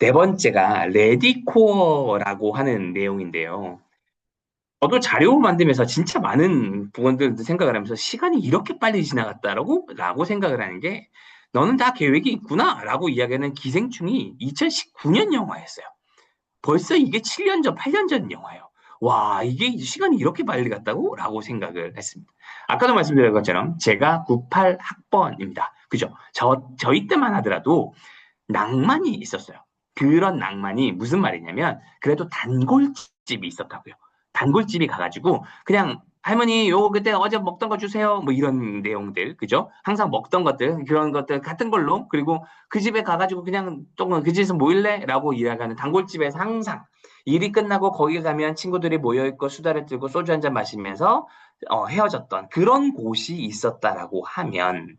네 번째가 레디코어라고 하는 내용인데요. 저도 자료 만들면서 진짜 많은 부분들도 생각을 하면서 시간이 이렇게 빨리 지나갔다라고 생각을 하는 게 너는 다 계획이 있구나라고 이야기하는 기생충이 2019년 영화였어요. 벌써 이게 7년 전, 8년 전 영화예요. 와, 이게 시간이 이렇게 빨리 갔다고? 라고 생각을 했습니다. 아까도 말씀드린 것처럼 제가 98학번입니다. 그죠? 저희 때만 하더라도 낭만이 있었어요. 그런 낭만이 무슨 말이냐면 그래도 단골집이 있었다고요. 단골집이 가가지고 그냥 할머니 요 그때 어제 먹던 거 주세요. 뭐 이런 내용들 그죠? 항상 먹던 것들 그런 것들 같은 걸로 그리고 그 집에 가가지고 그냥 또그 집에서 모일래?라고 이야기하는 단골집에서 항상 일이 끝나고 거기 가면 친구들이 모여있고 수다를 떨고 소주 한잔 마시면서 헤어졌던 그런 곳이 있었다라고 하면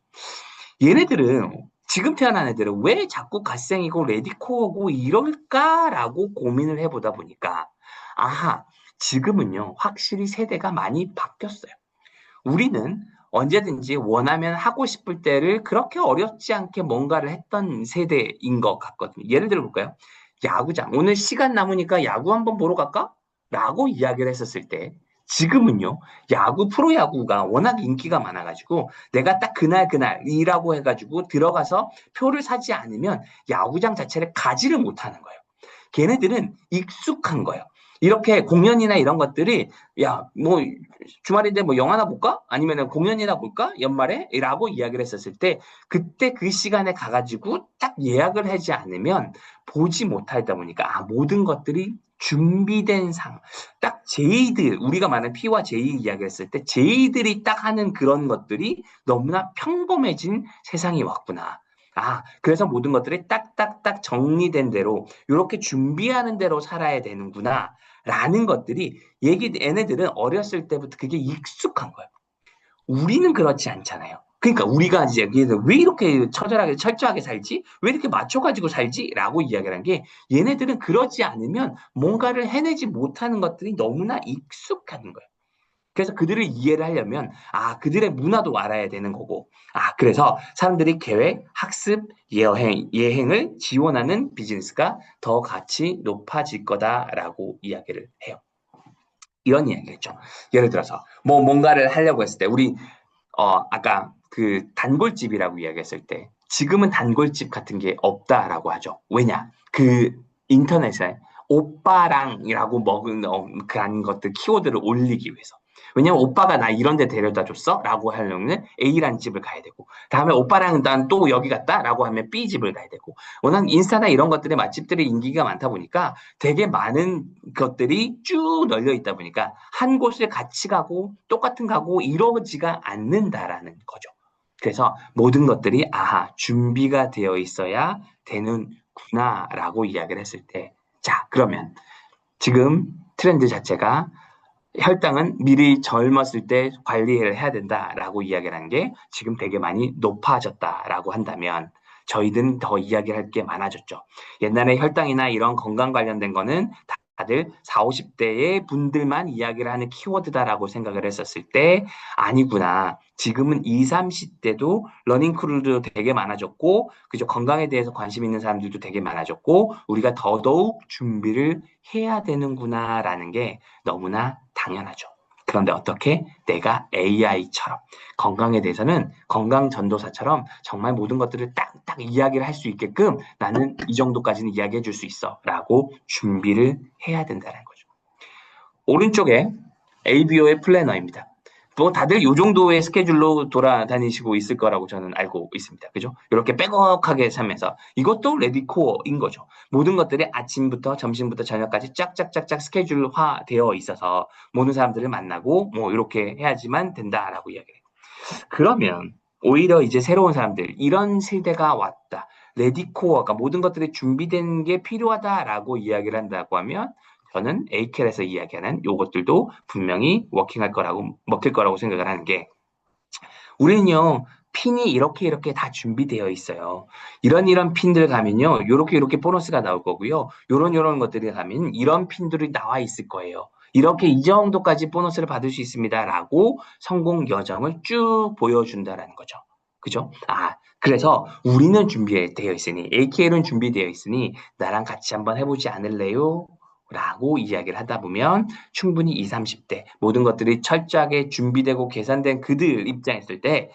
얘네들은 지금 태어난 애들은 왜 자꾸 갓생이고 레디코어고 이럴까라고 고민을 해보다 보니까 아하 지금은요 확실히 세대가 많이 바뀌었어요. 우리는 언제든지 원하면 하고 싶을 때를 그렇게 어렵지 않게 뭔가를 했던 세대인 것 같거든요. 예를 들어 볼까요? 야구장. 오늘 시간 남으니까 야구 한번 보러 갈까? 라고 이야기를 했었을 때 지금은요. 프로야구가 워낙 인기가 많아가지고 내가 딱 그날이라고 해가지고 들어가서 표를 사지 않으면 야구장 자체를 가지를 못하는 거예요. 걔네들은 익숙한 거예요. 이렇게 공연이나 이런 것들이 야, 뭐 주말인데 뭐 영화나 볼까? 아니면 공연이나 볼까? 연말에? 라고 이야기를 했었을 때 그때 그 시간에 가가지고 딱 예약을 하지 않으면 보지 못하다 보니까 모든 것들이 준비된 딱 제이들 우리가 말하는 P와 J 이야기를 했을 때 제이들이 딱 하는 그런 것들이 너무나 평범해진 세상이 왔구나. 그래서 모든 것들이 딱딱딱 정리된 대로 이렇게 준비하는 대로 살아야 되는구나. 라는 것들이 얘네들은 어렸을 때부터 그게 익숙한 거예요. 우리는 그렇지 않잖아요. 그러니까 우리가 이제 왜 이렇게 처절하게 철저하게 살지? 왜 이렇게 맞춰가지고 살지? 라고 이야기를 한 게 얘네들은 그러지 않으면 뭔가를 해내지 못하는 것들이 너무나 익숙한 거예요. 그래서 그들을 이해를 하려면 그들의 문화도 알아야 되는 거고 그래서 사람들이 계획, 학습, 예행을 지원하는 비즈니스가 더 가치 높아질 거다라고 이야기를 해요. 이런 이야기를 했죠. 예를 들어서 뭐 뭔가를 하려고 했을 때 우리 아까 그 단골집이라고 이야기했을 때 지금은 단골집 같은 게 없다라고 하죠. 왜냐? 그 인터넷에 오빠랑이라고 먹은 그런 것들 키워드를 올리기 위해서. 왜냐면 오빠가 나 이런 데 데려다 줬어? 라고 하려면 A라는 집을 가야 되고 다음에 오빠랑 난 또 여기 갔다? 라고 하면 B 집을 가야 되고 워낙 인스타나 이런 것들의 맛집들이 인기가 많다 보니까 되게 많은 것들이 쭉 널려 있다 보니까 한 곳을 같이 가고 똑같은 가고 이러지가 않는다라는 거죠. 그래서 모든 것들이 준비가 되어 있어야 되는구나라고 이야기를 했을 때 자, 그러면 지금 트렌드 자체가 혈당은 미리 젊었을 때 관리를 해야 된다라고 이야기를 한 게 지금 되게 많이 높아졌다라고 한다면 저희들은 더 이야기할 게 많아졌죠. 옛날에 혈당이나 이런 건강 관련된 거는 다들 4, 50대의 분들만 이야기를 하는 키워드다라고 생각을 했었을 때 아니구나. 지금은 20, 30대도 러닝 크루도 되게 많아졌고 그죠? 건강에 대해서 관심 있는 사람들도 되게 많아졌고 우리가 더더욱 준비를 해야 되는구나라는 게 너무나 당연하죠. 그런데 어떻게 내가 AI처럼 건강에 대해서는 건강 전도사처럼 정말 모든 것들을 딱딱 이야기를 할 수 있게끔 나는 이 정도까지는 이야기해 줄 수 있어 라고 준비를 해야 된다는 거죠. 오른쪽에 ABO의 플래너입니다. 뭐 다들 요 정도의 스케줄로 돌아다니시고 있을 거라고 저는 알고 있습니다. 그죠? 이렇게 빼곡하게 살면서 이것도 레디코어인 거죠. 모든 것들이 아침부터 점심부터 저녁까지 짝짝짝짝 스케줄화 되어 있어서 모든 사람들을 만나고 뭐 이렇게 해야지만 된다라고 이야기해요. 그러면 오히려 이제 새로운 사람들 이런 세대가 왔다. 레디코어가 모든 것들이 준비된 게 필요하다라고 이야기를 한다고 하면 저는 에이켈에서 이야기하는 요것들도 분명히 먹힐 거라고 생각을 하는 게 우리는요 핀이 이렇게 다 준비되어 있어요. 이런 핀들 가면요 요렇게 보너스가 나올 거고요. 요런 것들이 가면 이런 핀들이 나와 있을 거예요. 이렇게 이 정도까지 보너스를 받을 수 있습니다라고 성공 여정을 쭉 보여준다라는 거죠. 그죠? 그래서 우리는 준비되어 있으니, AK는 준비되어 있으니, 나랑 같이 한번 해보지 않을래요? 라고 이야기를 하다 보면 충분히 20, 30대 모든 것들이 철저하게 준비되고 계산된 그들 입장에 있을 때,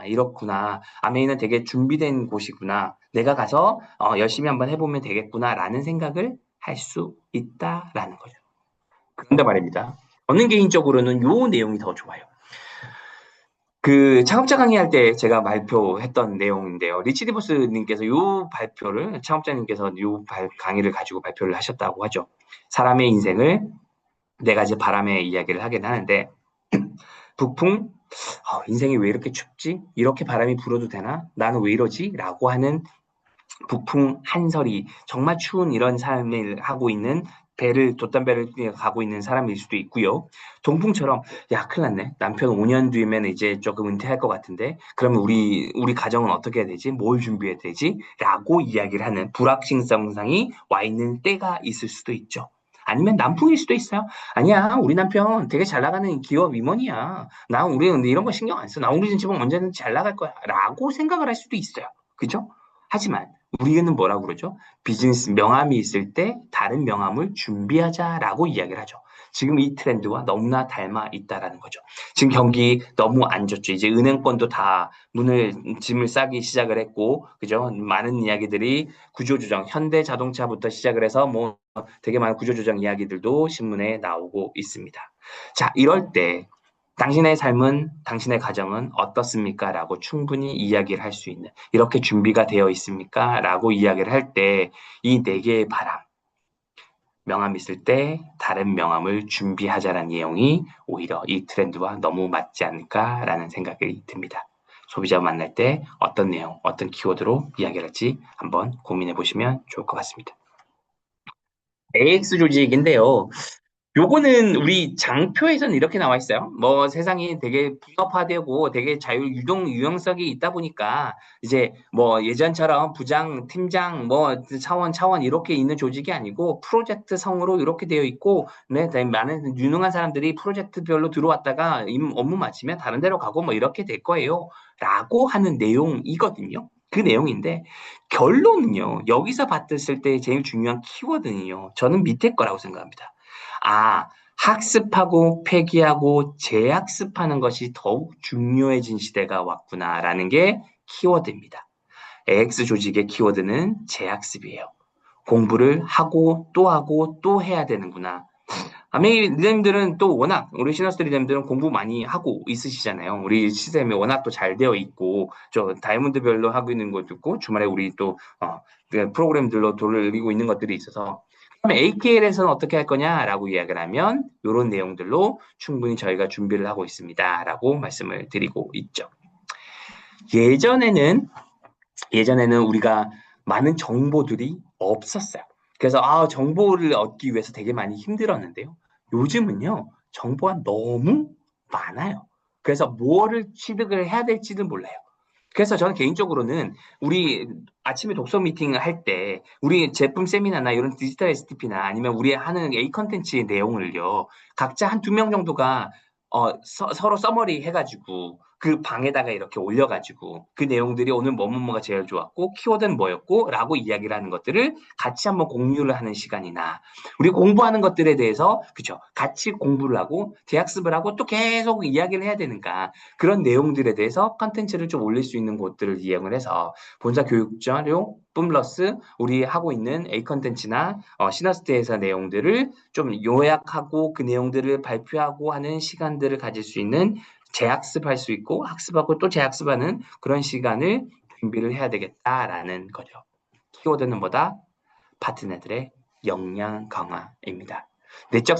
이렇구나. 아메이는 되게 준비된 곳이구나. 내가 가서 열심히 한번 해보면 되겠구나. 라는 생각을 할 수 있다라는 거죠. 그런데 말입니다. 저는 개인적으로는 요 내용이 더 좋아요. 그 창업자 강의할 때 제가 발표했던 내용인데요. 리치 디버스님께서 요 발표를 창업자님께서 강의를 가지고 발표를 하셨다고 하죠. 사람의 인생을 네 가지 바람의 이야기를 하긴 하는데 북풍 인생이 왜 이렇게 춥지? 이렇게 바람이 불어도 되나? 나는 왜 이러지? 라고 하는 북풍 한설이 정말 추운 이런 삶을 하고 있는 돛단배를 가고 있는 사람일 수도 있고요. 동풍처럼, 야, 큰일 났네. 남편 5년 뒤면 이제 조금 은퇴할 것 같은데, 그러면 우리 가정은 어떻게 해야 되지? 뭘 준비해야 되지? 라고 이야기를 하는 불확실성상이 와 있는 때가 있을 수도 있죠. 아니면 남풍일 수도 있어요. 아니야, 우리 남편 되게 잘 나가는 기업 임원이야. 우리 이런 거 신경 안 써. 우리 집은 언제든 잘 나갈 거야. 라고 생각을 할 수도 있어요. 그죠? 하지만 우리는 뭐라고 그러죠? 비즈니스 명함이 있을 때 다른 명함을 준비하자라고 이야기를 하죠. 지금 이 트렌드와 너무나 닮아 있다라는 거죠. 지금 경기 너무 안 좋죠. 이제 은행권도 다 짐을 싸기 시작을 했고, 그죠? 많은 이야기들이 구조조정, 현대자동차부터 시작을 해서 뭐 되게 많은 구조조정 이야기들도 신문에 나오고 있습니다. 자, 이럴 때 당신의 삶은, 당신의 가정은 어떻습니까? 라고 충분히 이야기를 할 수 있는, 이렇게 준비가 되어 있습니까? 라고 이야기를 할 때, 이 네 개의 바람, 명함 있을 때 다른 명함을 준비하자라는 내용이 오히려 이 트렌드와 너무 맞지 않을까라는 생각이 듭니다. 소비자 만날 때 어떤 내용, 어떤 키워드로 이야기를 할지 한번 고민해 보시면 좋을 것 같습니다. AX 조직인데요. 요거는 우리 장표에서는 이렇게 나와 있어요. 뭐 세상이 되게 분업화되고 되게 유동성이 있다 보니까 이제 뭐 예전처럼 부장, 팀장, 뭐 차원 이렇게 있는 조직이 아니고 프로젝트 성으로 이렇게 되어 있고, 네, 되게 많은 유능한 사람들이 프로젝트별로 들어왔다가 업무 마치면 다른 데로 가고 뭐 이렇게 될 거예요. 라고 하는 내용이거든요. 그 내용인데 결론은요. 여기서 봤을 때 제일 중요한 키워드는요. 저는 밑에 거라고 생각합니다. 아, 학습하고 폐기하고 재학습하는 것이 더욱 중요해진 시대가 왔구나라는 게 키워드입니다. AX 조직의 키워드는 재학습이에요. 공부를 하고 또 해야 되는구나. 아메이 리더님들은 또 워낙 우리 시너스 리더님들은 공부 많이 하고 있으시잖아요. 우리 시스템이 워낙 또 잘 되어 있고 저 다이아몬드별로 하고 있는 것도 있고 주말에 우리 또 그 프로그램들로 돌리고 있는 것들이 있어서 그럼 AKL에서는 어떻게 할 거냐라고 이야기를 하면 이런 내용들로 충분히 저희가 준비를 하고 있습니다라고 말씀을 드리고 있죠. 예전에는 우리가 많은 정보들이 없었어요. 그래서 정보를 얻기 위해서 되게 많이 힘들었는데요. 요즘은요, 정보가 너무 많아요. 그래서 뭐를 취득을 해야 될지를 몰라요. 그래서 저는 개인적으로는 우리 아침에 독서 미팅을 할 때 우리 제품 세미나나 이런 디지털 STP나 아니면 우리 하는 A 컨텐츠의 내용을요, 각자 한 두 명 정도가 서로 써머리 해가지고 그 방에다가 이렇게 올려가지고 그 내용들이 오늘 뭐뭐뭐가 제일 좋았고 키워드는 뭐였고 라고 이야기를 하는 것들을 같이 한번 공유를 하는 시간이나 우리 공부하는 것들에 대해서 그죠 같이 공부를 하고 재학습을 하고 또 계속 이야기를 해야 되니까 그런 내용들에 대해서 컨텐츠를 좀 올릴 수 있는 곳들을 이용을 해서 본사 교육 자료 플러스 우리 하고 있는 A 컨텐츠나 시너스트에서 내용들을 좀 요약하고 그 내용들을 발표하고 하는 시간들을 가질 수 있는 재학습할 수 있고 학습하고 또 재학습하는 그런 시간을 준비를 해야 되겠다라는 거죠. 키워드는 뭐다? 파트너들의 역량 강화입니다. 내적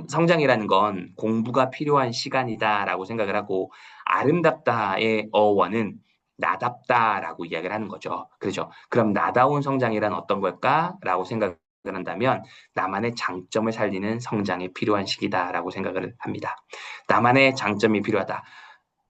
성장이라는 건 공부가 필요한 시간이다라고 생각을 하고 아름답다의 어원은 나답다라고 이야기를 하는 거죠. 그렇죠. 그럼 나다운 성장이란 어떤 걸까라고 생각을 한다면 나만의 장점을 살리는 성장이 필요한 시기다라고 생각을 합니다. 나만의 장점이 필요하다.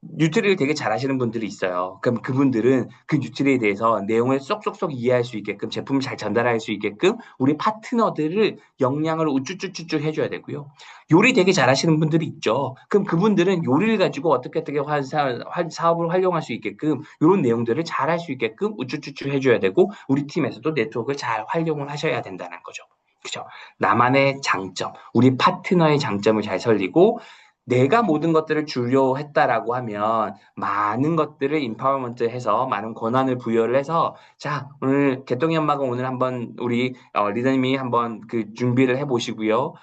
뉴트리를 되게 잘하시는 분들이 있어요. 그럼 그분들은 그 뉴트리에 대해서 내용을 쏙쏙쏙 이해할 수 있게끔 제품을 잘 전달할 수 있게끔 우리 파트너들을 역량을 우쭈쭈쭈쭈 해줘야 되고요. 요리 되게 잘하시는 분들이 있죠. 그럼 그분들은 요리를 가지고 어떻게 사업을 활용할 수 있게끔 이런 내용들을 잘 할 수 있게끔 우쭈쭈쭈 해줘야 되고 우리 팀에서도 네트워크를 잘 활용을 하셔야 된다는 거죠. 그죠? 나만의 장점, 우리 파트너의 장점을 잘 살리고 내가 모든 것들을 주려 했다라고 하면 많은 것들을 인파워먼트 해서 많은 권한을 부여를 해서 자 오늘 개똥이 엄마가 오늘 한번 우리 리더님이 한번 그 준비를 해보시고요.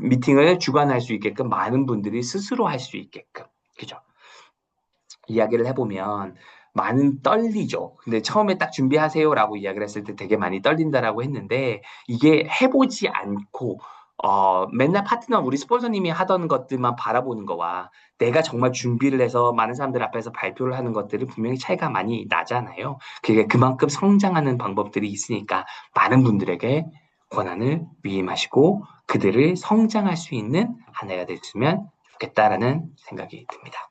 미팅을 주관할 수 있게끔 많은 분들이 스스로 할 수 있게끔 그죠? 이야기를 해보면 많은 떨리죠. 근데 처음에 딱 준비하세요라고 이야기를 했을 때 되게 많이 떨린다라고 했는데 이게 해보지 않고 맨날 파트너 우리 스폰서님이 하던 것들만 바라보는 거와 내가 정말 준비를 해서 많은 사람들 앞에서 발표를 하는 것들은 분명히 차이가 많이 나잖아요. 그게 그만큼 성장하는 방법들이 있으니까 많은 분들에게 권한을 위임하시고 그들을 성장할 수 있는 한 해가 됐으면 좋겠다라는 생각이 듭니다.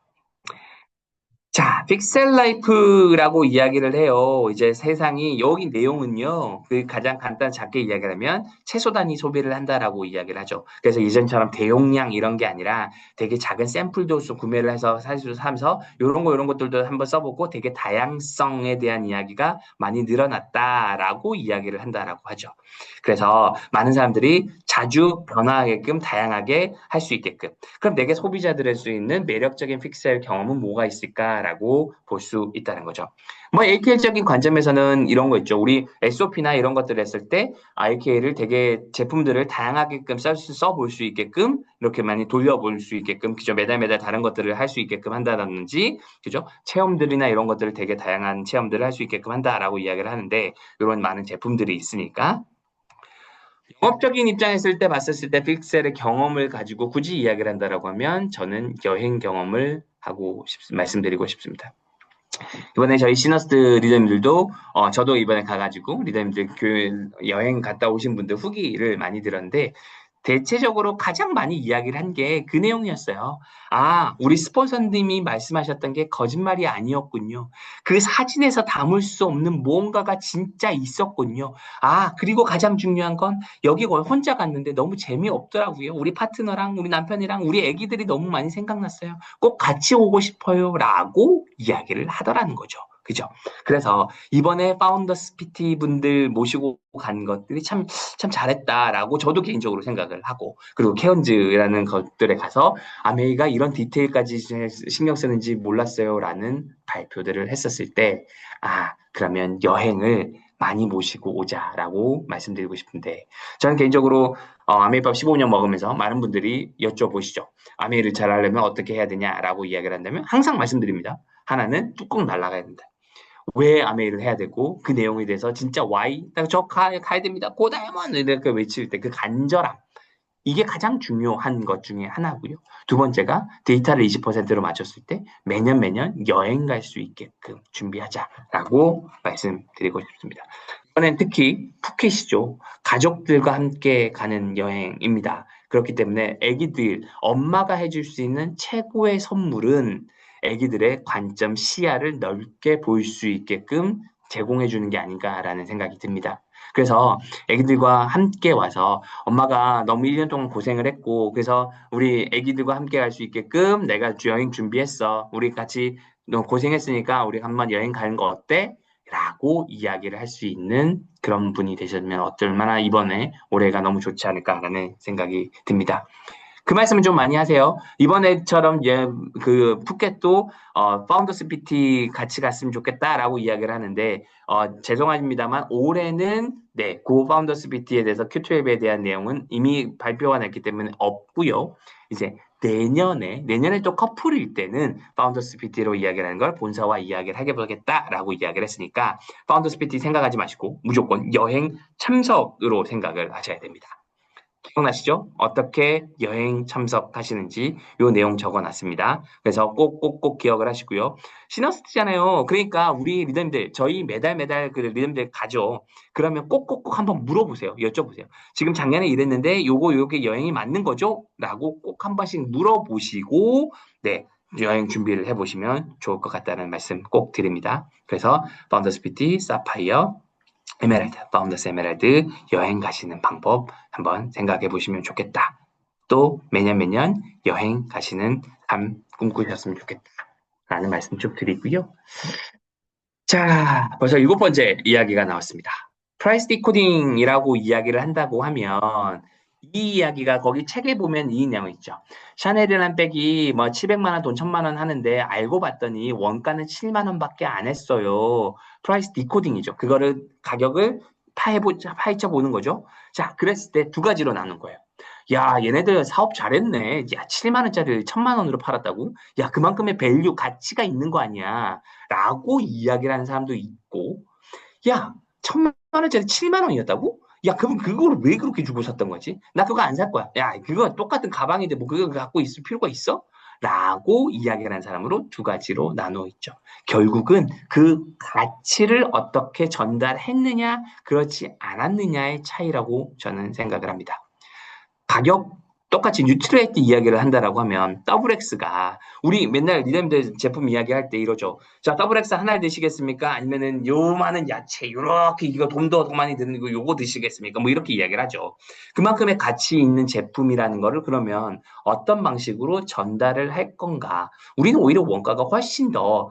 자, 픽셀 라이프라고 이야기를 해요. 이제 세상이, 여기 내용은요, 그 가장 간단 작게 이야기를 하면 최소 단위 소비를 한다라고 이야기를 하죠. 그래서 이전처럼 대용량 이런 게 아니라 되게 작은 샘플도 구매를 해서 사실 사면서 이런 것들도 한번 써보고 되게 다양성에 대한 이야기가 많이 늘어났다라고 이야기를 한다라고 하죠. 그래서 많은 사람들이 자주 변화하게끔 다양하게 할 수 있게끔. 그럼 내게 소비자들일 수 있는 매력적인 픽셀 경험은 뭐가 있을까라고 볼 수 있다는 거죠. 뭐 AKL적인 관점에서는 이런 거 있죠. 우리 SOP나 이런 것들을 했을 때 AKL을 되게 제품들을 다양하게끔 써볼 수 있게끔 이렇게 많이 돌려볼 수 있게끔 그죠. 매달 다른 것들을 할 수 있게끔 한다든지 그죠. 체험들이나 이런 것들을 되게 다양한 체험들을 할 수 있게끔 한다라고 이야기를 하는데 이런 많은 제품들이 있으니까 영업적인 입장에서 봤었을 때 픽셀의 경험을 가지고 굳이 이야기를 한다라고 하면 저는 여행 경험을 말씀드리고 싶습니다. 이번에 저희 시너스트 리더님들도 저도 이번에 가가지고 리더님들 교회 여행 갔다 오신 분들 후기를 많이 들었는데 대체적으로 가장 많이 이야기를 한 게 그 내용이었어요. 아, 우리 스폰서님이 말씀하셨던 게 거짓말이 아니었군요. 그 사진에서 담을 수 없는 무언가가 진짜 있었군요. 아, 그리고 가장 중요한 건 여기 혼자 갔는데 너무 재미없더라고요. 우리 파트너랑 우리 남편이랑 우리 애기들이 너무 많이 생각났어요. 꼭 같이 오고 싶어요. 라고 이야기를 하더라는 거죠. 그죠? 그래서 이번에 파운더스 PT 분들 모시고 간 것들이 참 잘했다라고 저도 개인적으로 생각을 하고 그리고 케언즈라는 것들에 가서 아메이가 이런 디테일까지 신경 쓰는지 몰랐어요라는 발표들을 했었을 때 그러면 여행을 많이 모시고 오자라고 말씀드리고 싶은데 저는 개인적으로 아메이밥 15년 먹으면서 많은 분들이 여쭤보시죠. 아메이를 잘 하려면 어떻게 해야 되냐라고 이야기를 한다면 항상 말씀드립니다. 하나는 뚜껑 날라가야 된다. 왜 아메이를 해야 되고 그 내용에 대해서 진짜 why 가야 됩니다. 고다이먼 이렇게 외칠 때 그 간절함 이게 가장 중요한 것 중에 하나고요. 두 번째가 데이터를 20%로 맞췄을 때 매년 여행 갈 수 있게끔 준비하자라고 말씀드리고 싶습니다. 이번엔 특히 푸켓이죠. 가족들과 함께 가는 여행입니다. 그렇기 때문에 아기들, 엄마가 해줄 수 있는 최고의 선물은 아기들의 관점, 시야를 넓게 볼 수 있게끔 제공해 주는 게 아닌가라는 생각이 듭니다. 그래서 아기들과 함께 와서 엄마가 너무 1년 동안 고생을 했고 그래서 우리 아기들과 함께 갈 수 있게끔 내가 여행 준비했어. 우리 같이 너 고생했으니까 우리 한번 여행 가는 거 어때? 라고 이야기를 할 수 있는 그런 분이 되셨으면 얼마나 이번에 올해가 너무 좋지 않을까라는 생각이 듭니다. 그 말씀은 좀 많이 하세요. 이번에처럼 그 푸켓도 파운더스 PT 같이 갔으면 좋겠다라고 이야기를 하는데 죄송합니다만 올해는 네, 고 파운더스 PT에 대해서 Q12에 대한 내용은 이미 발표가 났기 때문에 없고요. 이제 내년에 또 커플일 때는 파운더스 PT로 이야기를 하는 걸 본사와 이야기를 하게 보겠다라고 이야기를 했으니까 파운더스 PT 생각하지 마시고 무조건 여행 참석으로 생각을 하셔야 됩니다. 기억나시죠? 어떻게 여행 참석하시는지 요 내용 적어놨습니다. 그래서 꼭꼭꼭 기억을 하시고요. 시너스트잖아요. 그러니까 우리 리더님들 저희 매달 그 리더님들 가죠. 그러면 꼭꼭꼭 한번 물어보세요. 여쭤보세요. 지금 작년에 이랬는데 요게 여행이 맞는 거죠? 라고 꼭 한 번씩 물어보시고 네 여행 준비를 해보시면 좋을 것 같다는 말씀 꼭 드립니다. 그래서 파운더스 PT, 사파이어, 에메랄드, 파운더스 에메랄드 여행 가시는 방법 한번 생각해 보시면 좋겠다. 또 매년 매년 여행 가시는 삶 꿈꾸셨으면 좋겠다라는 말씀 좀 드리고요. 자, 벌써 7번째 이야기가 나왔습니다. 프라이스 디코딩이라고 이야기를 한다고 하면 이 이야기가 거기 책에 보면 이 내용 있죠. 샤넬이란 백이 뭐 700만 원 돈 1000만 원 하는데 알고 봤더니 원가는 7만 원밖에 안 했어요. 프라이스 디코딩이죠. 그거를 가격을 파헤쳐 보는 거죠. 자, 그랬을 때 두 가지로 나눈 거예요. 야, 얘네들 사업 잘했네. 야, 7만 원짜리를 1000만 원으로 팔았다고? 야, 그만큼의 밸류 가치가 있는 거 아니야. 라고 이야기를 하는 사람도 있고, 야, 1000만 원짜리 7만 원이었다고? 야, 그럼 그거를 왜 그렇게 주고 샀던 거지? 나 그거 안 살 거야. 야, 그거 똑같은 가방인데 뭐 그거 갖고 있을 필요가 있어? 라고 이야기를 하는 사람으로 두 가지로 나누어 있죠. 결국은 그 가치를 어떻게 전달했느냐, 그렇지 않았느냐의 차이라고 저는 생각을 합니다. 가격 똑같이 뉴트럴리티 이야기를 한다라고 하면 더블 X가 우리 맨날 리듬들 제품 이야기할 때 이러죠. 자, 더블 X 하나 드시겠습니까? 아니면은 요만한 야채 요렇게 이거 돈 더 많이 드는 거 요거 드시겠습니까? 뭐 이렇게 이야기를 하죠. 그만큼의 가치 있는 제품이라는 거를 그러면 어떤 방식으로 전달을 할 건가? 우리는 오히려 원가가 훨씬 더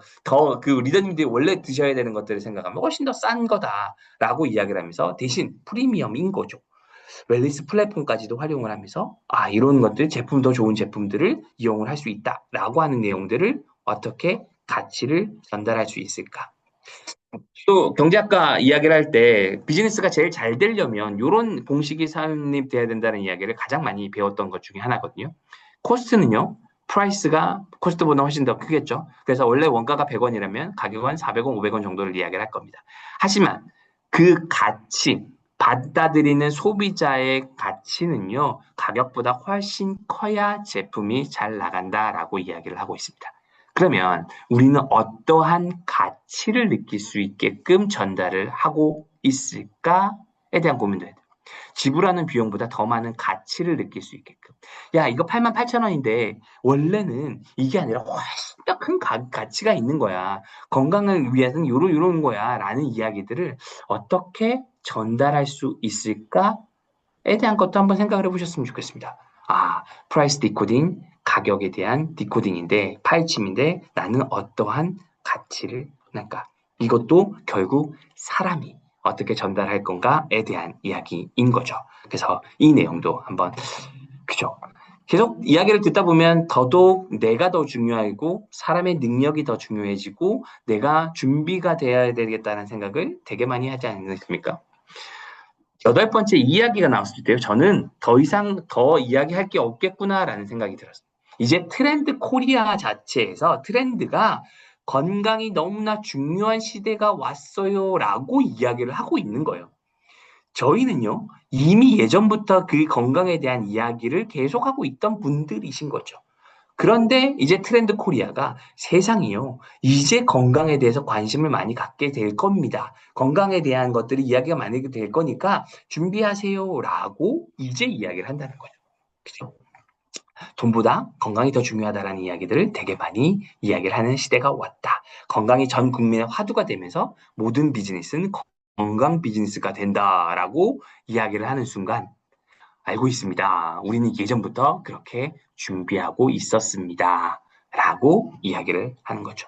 그 리더님들이 원래 드셔야 되는 것들을 생각하면 훨씬 더 싼 거다라고 이야기를 하면서 대신 프리미엄인 거죠. 웰니스 플랫폼까지도 활용을 하면서 이런 것들 제품 더 좋은 제품들을 이용을 할 수 있다라고 하는 내용들을 어떻게 가치를 전달할 수 있을까? 또 경제학과 이야기를 할 때 비즈니스가 제일 잘 되려면 이런 공식이 성립돼야 된다는 이야기를 가장 많이 배웠던 것 중에 하나거든요. 코스트는요. 프라이스가 코스트보다 훨씬 더 크겠죠. 그래서 원래 원가가 100원이라면 가격은 400원, 500원 정도를 이야기를 할 겁니다. 하지만 그 가치, 받아들이는 소비자의 가치는요, 가격보다 훨씬 커야 제품이 잘 나간다라고 이야기를 하고 있습니다. 그러면 우리는 어떠한 가치를 느낄 수 있게끔 전달을 하고 있을까에 대한 고민도 해야 돼요. 지불하는 비용보다 더 많은 가치를 느낄 수 있게끔. 야, 이거 88,000원인데 원래는 이게 아니라 훨씬 더 큰 가치가 있는 거야. 건강을 위해서는 요런 거야. 라는 이야기들을 어떻게 전달할 수 있을까에 대한 것도 한번 생각을 해보셨으면 좋겠습니다. 프라이스 디코딩, 가격에 대한 디코딩인데, 파헤침인데 나는 어떠한 가치를 낼까? 이것도 결국 사람이 어떻게 전달할 건가에 대한 이야기인 거죠. 그래서 이 내용도 한번, 그죠? 계속 이야기를 듣다 보면 더더욱 내가 더 중요하고 사람의 능력이 더 중요해지고 내가 준비가 되어야 되겠다는 생각을 되게 많이 하지 않습니까? 8번째 이야기가 나왔을 때요. 저는 더 이상 더 이야기할 게 없겠구나라는 생각이 들었어요. 이제 트렌드 코리아 자체에서 트렌드가 건강이 너무나 중요한 시대가 왔어요라고 이야기를 하고 있는 거예요. 저희는요, 이미 예전부터 그 건강에 대한 이야기를 계속하고 있던 분들이신 거죠. 그런데 이제 트렌드 코리아가 세상이요. 이제 건강에 대해서 관심을 많이 갖게 될 겁니다. 건강에 대한 것들이 이야기가 많이 될 거니까 준비하세요라고 이제 이야기를 한다는 거죠. 그죠? 돈보다 건강이 더 중요하다라는 이야기들을 되게 많이 이야기를 하는 시대가 왔다. 건강이 전 국민의 화두가 되면서 모든 비즈니스는 건강 비즈니스가 된다라고 이야기를 하는 순간 알고 있습니다. 우리는 예전부터 그렇게 준비하고 있었습니다. 라고 이야기를 하는 거죠.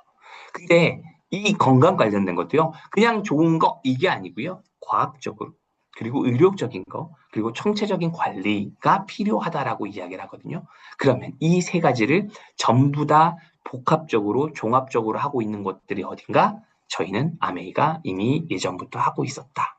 근데 이 건강 관련된 것도요, 그냥 좋은 거, 이게 아니고요. 과학적으로, 그리고 의료적인 거, 그리고 총체적인 관리가 필요하다라고 이야기를 하거든요. 그러면 이 세 가지를 전부 다 복합적으로, 종합적으로 하고 있는 것들이 어딘가? 저희는 아메이가 이미 예전부터 하고 있었다.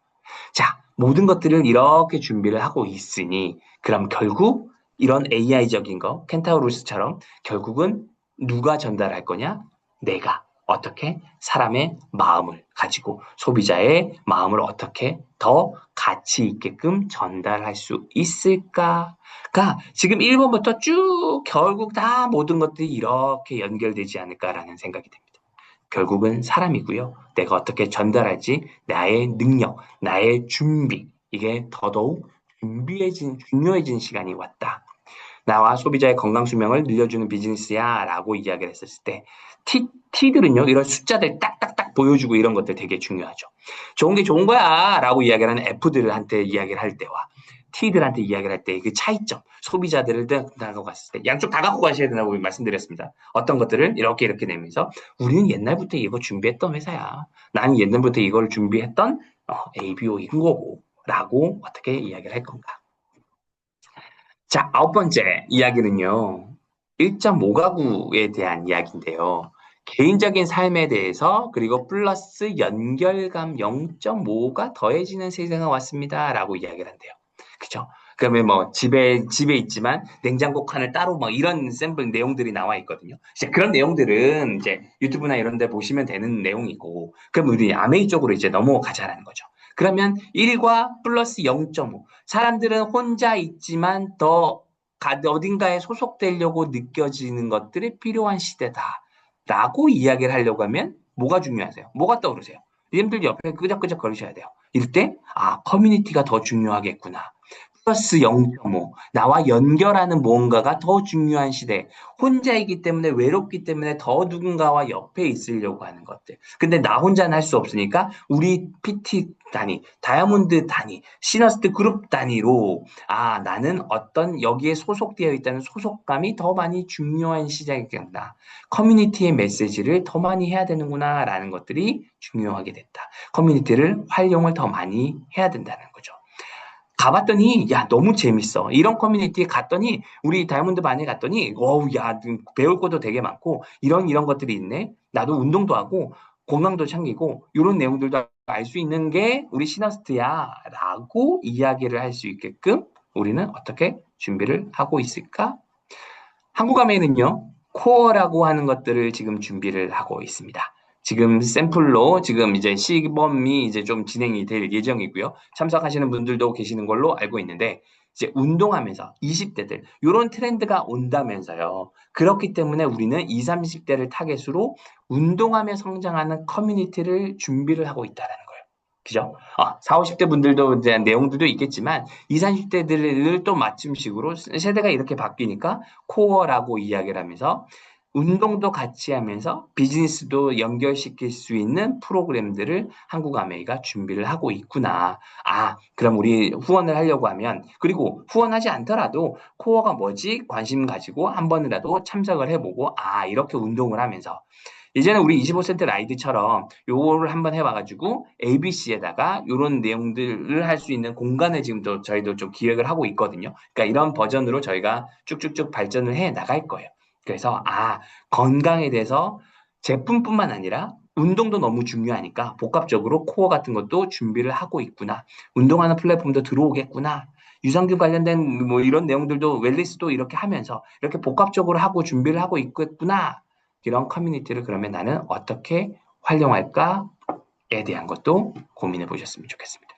자, 모든 것들을 이렇게 준비를 하고 있으니, 그럼 결국 이런 AI적인 거, 켄타우루스처럼 결국은 누가 전달할 거냐? 내가 어떻게 사람의 마음을 가지고 소비자의 마음을 어떻게 더 가치 있게끔 전달할 수 있을까가 지금 1번부터 쭉 결국 다 모든 것들이 이렇게 연결되지 않을까라는 생각이 듭니다. 결국은 사람이고요. 내가 어떻게 전달할지 나의 능력, 나의 준비 이게 더더욱 중요해진 시간이 왔다. 나와 소비자의 건강 수명을 늘려주는 비즈니스야라고 이야기를 했었을 때 T들은요 이런 숫자들 딱딱딱 보여주고 이런 것들 되게 중요하죠. 좋은 게 좋은 거야라고 이야기하는 F들한테 이야기를 할 때와 T들한테 이야기를 할 때 그 차이점, 소비자들을 나가고 갔을 때 양쪽 다 갖고 가셔야 된다고 말씀드렸습니다. 어떤 것들을 이렇게 내면서 우리는 옛날부터 이거 준비했던 회사야. 나는 옛날부터 이걸 준비했던 ABO인 거고 라고 어떻게 이야기를 할 건가. 자, 아홉 번째 이야기는요. 1.5가구에 대한 이야기인데요. 개인적인 삶에 대해서 그리고 플러스 연결감 0.5가 더해지는 세상에 왔습니다. 라고 이야기를 한대요. 그죠? 그러면 뭐 집에 있지만 냉장고 칸을 따로 뭐 이런 샘플 내용들이 나와 있거든요. 이제 그런 내용들은 이제 유튜브나 이런 데 보시면 되는 내용이고, 그럼 우리 아메이 쪽으로 이제 넘어가자라는 거죠. 그러면 1과 플러스 0.5. 사람들은 혼자 있지만 더 어딘가에 소속되려고 느껴지는 것들이 필요한 시대다. 라고 이야기를 하려고 하면 뭐가 중요하세요? 뭐가 떠오르세요? 님들 옆에 끄적끄적 거리셔야 돼요. 이럴 때, 커뮤니티가 더 중요하겠구나. 플러스 0.5. 나와 연결하는 무언가가 더 중요한 시대. 혼자이기 때문에 외롭기 때문에 더 누군가와 옆에 있으려고 하는 것들. 근데 나 혼자는 할 수 없으니까 우리 PT 단위, 다이아몬드 단위, 시너스트 그룹 단위로 나는 어떤 여기에 소속되어 있다는 소속감이 더 많이 중요한 시작이겠구나. 커뮤니티의 메시지를 더 많이 해야 되는구나라는 것들이 중요하게 됐다. 커뮤니티를 활용을 더 많이 해야 된다는 거죠. 가봤더니 야 너무 재밌어. 이런 커뮤니티에 갔더니 우리 다이아몬드 반에 갔더니 어우 야 배울 것도 되게 많고 이런 것들이 있네. 나도 운동도 하고 건강도 챙기고 이런 내용들도 알 수 있는 게 우리 시너스트야라고 이야기를 할 수 있게끔 우리는 어떻게 준비를 하고 있을까? 한국아메이는요, 코어라고 하는 것들을 지금 준비를 하고 있습니다. 지금 샘플로 지금 이제 시범이 이제 좀 진행이 될 예정이고요. 참석하시는 분들도 계시는 걸로 알고 있는데, 이제 운동하면서 20대들, 이런 트렌드가 온다면서요. 그렇기 때문에 우리는 20, 30대를 타겟으로 운동하며 성장하는 커뮤니티를 준비를 하고 있다는 거예요. 그죠? 4, 50대 분들도 대한 내용들도 있겠지만, 20, 30대들을 또 맞춤식으로 세대가 이렇게 바뀌니까 코어라고 이야기를 하면서 운동도 같이 하면서 비즈니스도 연결시킬 수 있는 프로그램들을 한국아메이가 준비를 하고 있구나. 그럼 우리 후원을 하려고 하면, 그리고 후원하지 않더라도 코어가 뭐지? 관심 가지고 한 번이라도 참석을 해보고, 이렇게 운동을 하면서 예전에 우리 25센트 라이드처럼 요거를 한번 해봐가지고 ABC에다가 이런 내용들을 할 수 있는 공간을 지금 저희도 좀 기획을 하고 있거든요. 그러니까 이런 버전으로 저희가 쭉쭉쭉 발전을 해 나갈 거예요. 그래서 건강에 대해서 제품뿐만 아니라 운동도 너무 중요하니까 복합적으로 코어 같은 것도 준비를 하고 있구나. 운동하는 플랫폼도 들어오겠구나. 유산균 관련된 뭐 이런 내용들도 웰리스도 이렇게 하면서 이렇게 복합적으로 하고 준비를 하고 있겠구나. 이런 커뮤니티를 그러면 나는 어떻게 활용할까에 대한 것도 고민해 보셨으면 좋겠습니다.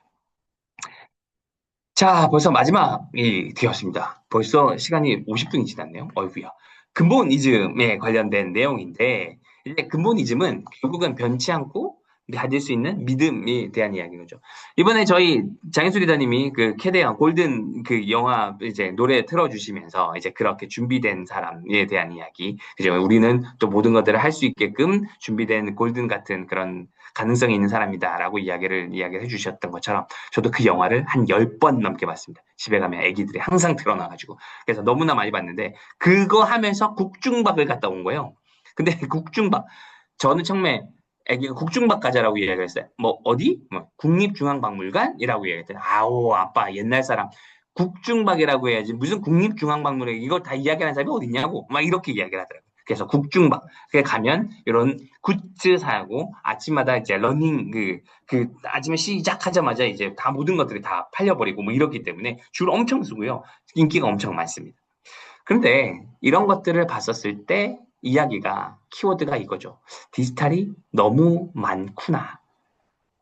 자, 벌써 마지막이 되었습니다. 벌써 시간이 50분이 지났네요. 어이구야. 근본이즘에 관련된 내용인데, 이제 근본이즘은 결국은 변치 않고 가질 수 있는 믿음에 대한 이야기인 거죠. 이번에 저희 장인수 리더님이 그 캐대언 골든 그 영화 이제 노래 틀어주시면서 이제 그렇게 준비된 사람에 대한 이야기. 그죠? 우리는 또 모든 것들을 할 수 있게끔 준비된 골든 같은 그런 가능성이 있는 사람이다라고 이야기를 해주셨던 것처럼 저도 그 영화를 한 10번 넘게 봤습니다. 집에 가면 애기들이 항상 틀어놔가지고. 그래서 너무나 많이 봤는데, 그거 하면서 국중박을 갔다 온 거예요. 근데 국중박, 저는 처음에 애기가 국중박 가자라고 이야기를 했어요. 뭐, 어디? 뭐, 국립중앙박물관이라고 얘기했더니, 아오, 아빠, 옛날 사람. 국중박이라고 해야지. 무슨 국립중앙박물관, 이걸 다 이야기하는 사람이 어딨냐고. 막 이렇게 이야기를 하더라고요. 그래서 국중박. 그게 가면 이런 굿즈 사고 아침마다 이제 러닝 아침에 시작하자마자 이제 다 모든 것들이 다 팔려버리고 뭐 이렇기 때문에 줄 엄청 쓰고요. 인기가 엄청 많습니다. 그런데 이런 것들을 봤었을 때 이야기가 키워드가 이거죠. 디지털이 너무 많구나.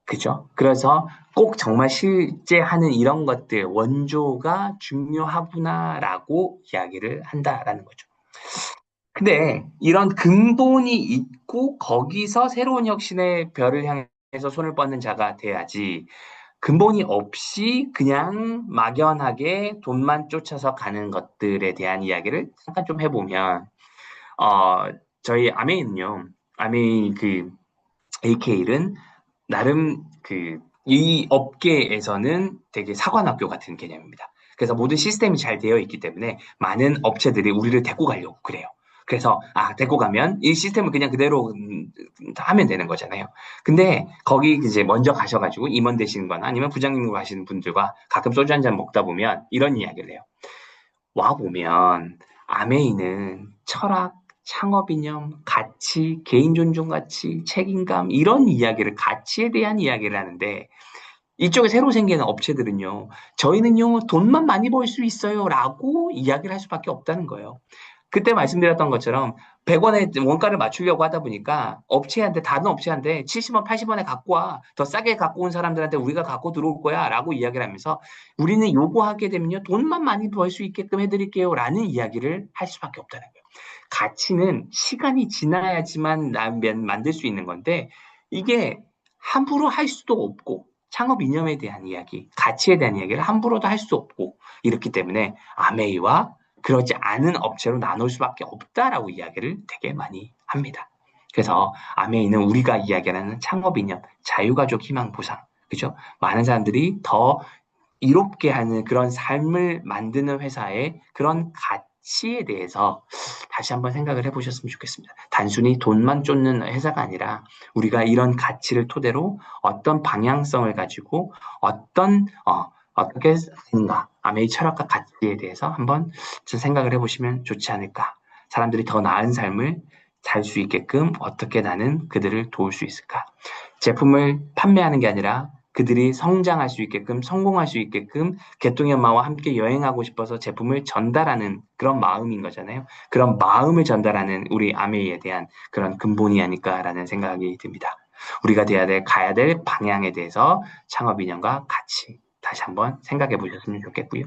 그죠? 그래서 꼭 정말 실제 하는 이런 것들 원조가 중요하구나라고 이야기를 한다라는 거죠. 근데 이런 근본이 있고 거기서 새로운 혁신의 별을 향해서 손을 뻗는 자가 돼야지 근본이 없이 그냥 막연하게 돈만 쫓아서 가는 것들에 대한 이야기를 잠깐 좀 해보면, 어, 저희 아메이는요, 아메이 AK는 나름 이 업계에서는 되게 사관학교 같은 개념입니다. 그래서 모든 시스템이 잘 되어 있기 때문에 많은 업체들이 우리를 데리고 가려고 그래요. 그래서 데리고 가면 이 시스템을 그냥 그대로 하면 되는 거잖아요. 근데 거기 이제 먼저 가셔가지고 임원 되시는 거나 아니면 부장님으로 가시는 분들과 가끔 소주 한잔 먹다 보면 이런 이야기를 해요. 와 보면 아메이는 철학, 창업이념, 가치, 개인 존중 가치, 책임감 이런 이야기를 가치에 대한 이야기를 하는데 이쪽에 새로 생기는 업체들은요. 저희는요 돈만 많이 벌 수 있어요라고 이야기를 할 수밖에 없다는 거예요. 그때 말씀드렸던 것처럼 100원에 원가를 맞추려고 하다 보니까 업체한테 다른 업체한테 70원, 80원에 갖고 와. 더 싸게 갖고 온 사람들한테 우리가 갖고 들어올 거야라고 이야기를 하면서 우리는 요구하게 되면요. 돈만 많이 벌 수 있게끔 해드릴게요라는 이야기를 할 수밖에 없다는 거예요. 가치는 시간이 지나야지만 만들 수 있는 건데 이게 함부로 할 수도 없고 창업 이념에 대한 이야기, 가치에 대한 이야기를 함부로도 할 수 없고 이렇기 때문에 아메이와 그렇지 않은 업체로 나눌 수밖에 없다라고 이야기를 되게 많이 합니다. 그래서 아메이는 우리가 이야기하는 창업 이념, 자유가족 희망 보상, 그죠? 많은 사람들이 더 이롭게 하는 그런 삶을 만드는 회사의 그런 가치에 대해서 다시 한번 생각을 해보셨으면 좋겠습니다. 단순히 돈만 쫓는 회사가 아니라 우리가 이런 가치를 토대로 어떤 방향성을 가지고 어떻게 하는가, 아메이 철학과 가치에 대해서 한번 생각을 해보시면 좋지 않을까. 사람들이 더 나은 삶을 살 수 있게끔 어떻게 나는 그들을 도울 수 있을까. 제품을 판매하는 게 아니라 그들이 성장할 수 있게끔, 성공할 수 있게끔 개통의 엄마와 함께 여행하고 싶어서 제품을 전달하는 그런 마음인 거잖아요. 그런 마음을 전달하는 우리 아메이에 대한 그런 근본이 아닐까라는 생각이 듭니다. 우리가 가야 될 방향에 대해서 창업 이념과 같이 다시 한번 생각해 보셨으면 좋겠고요.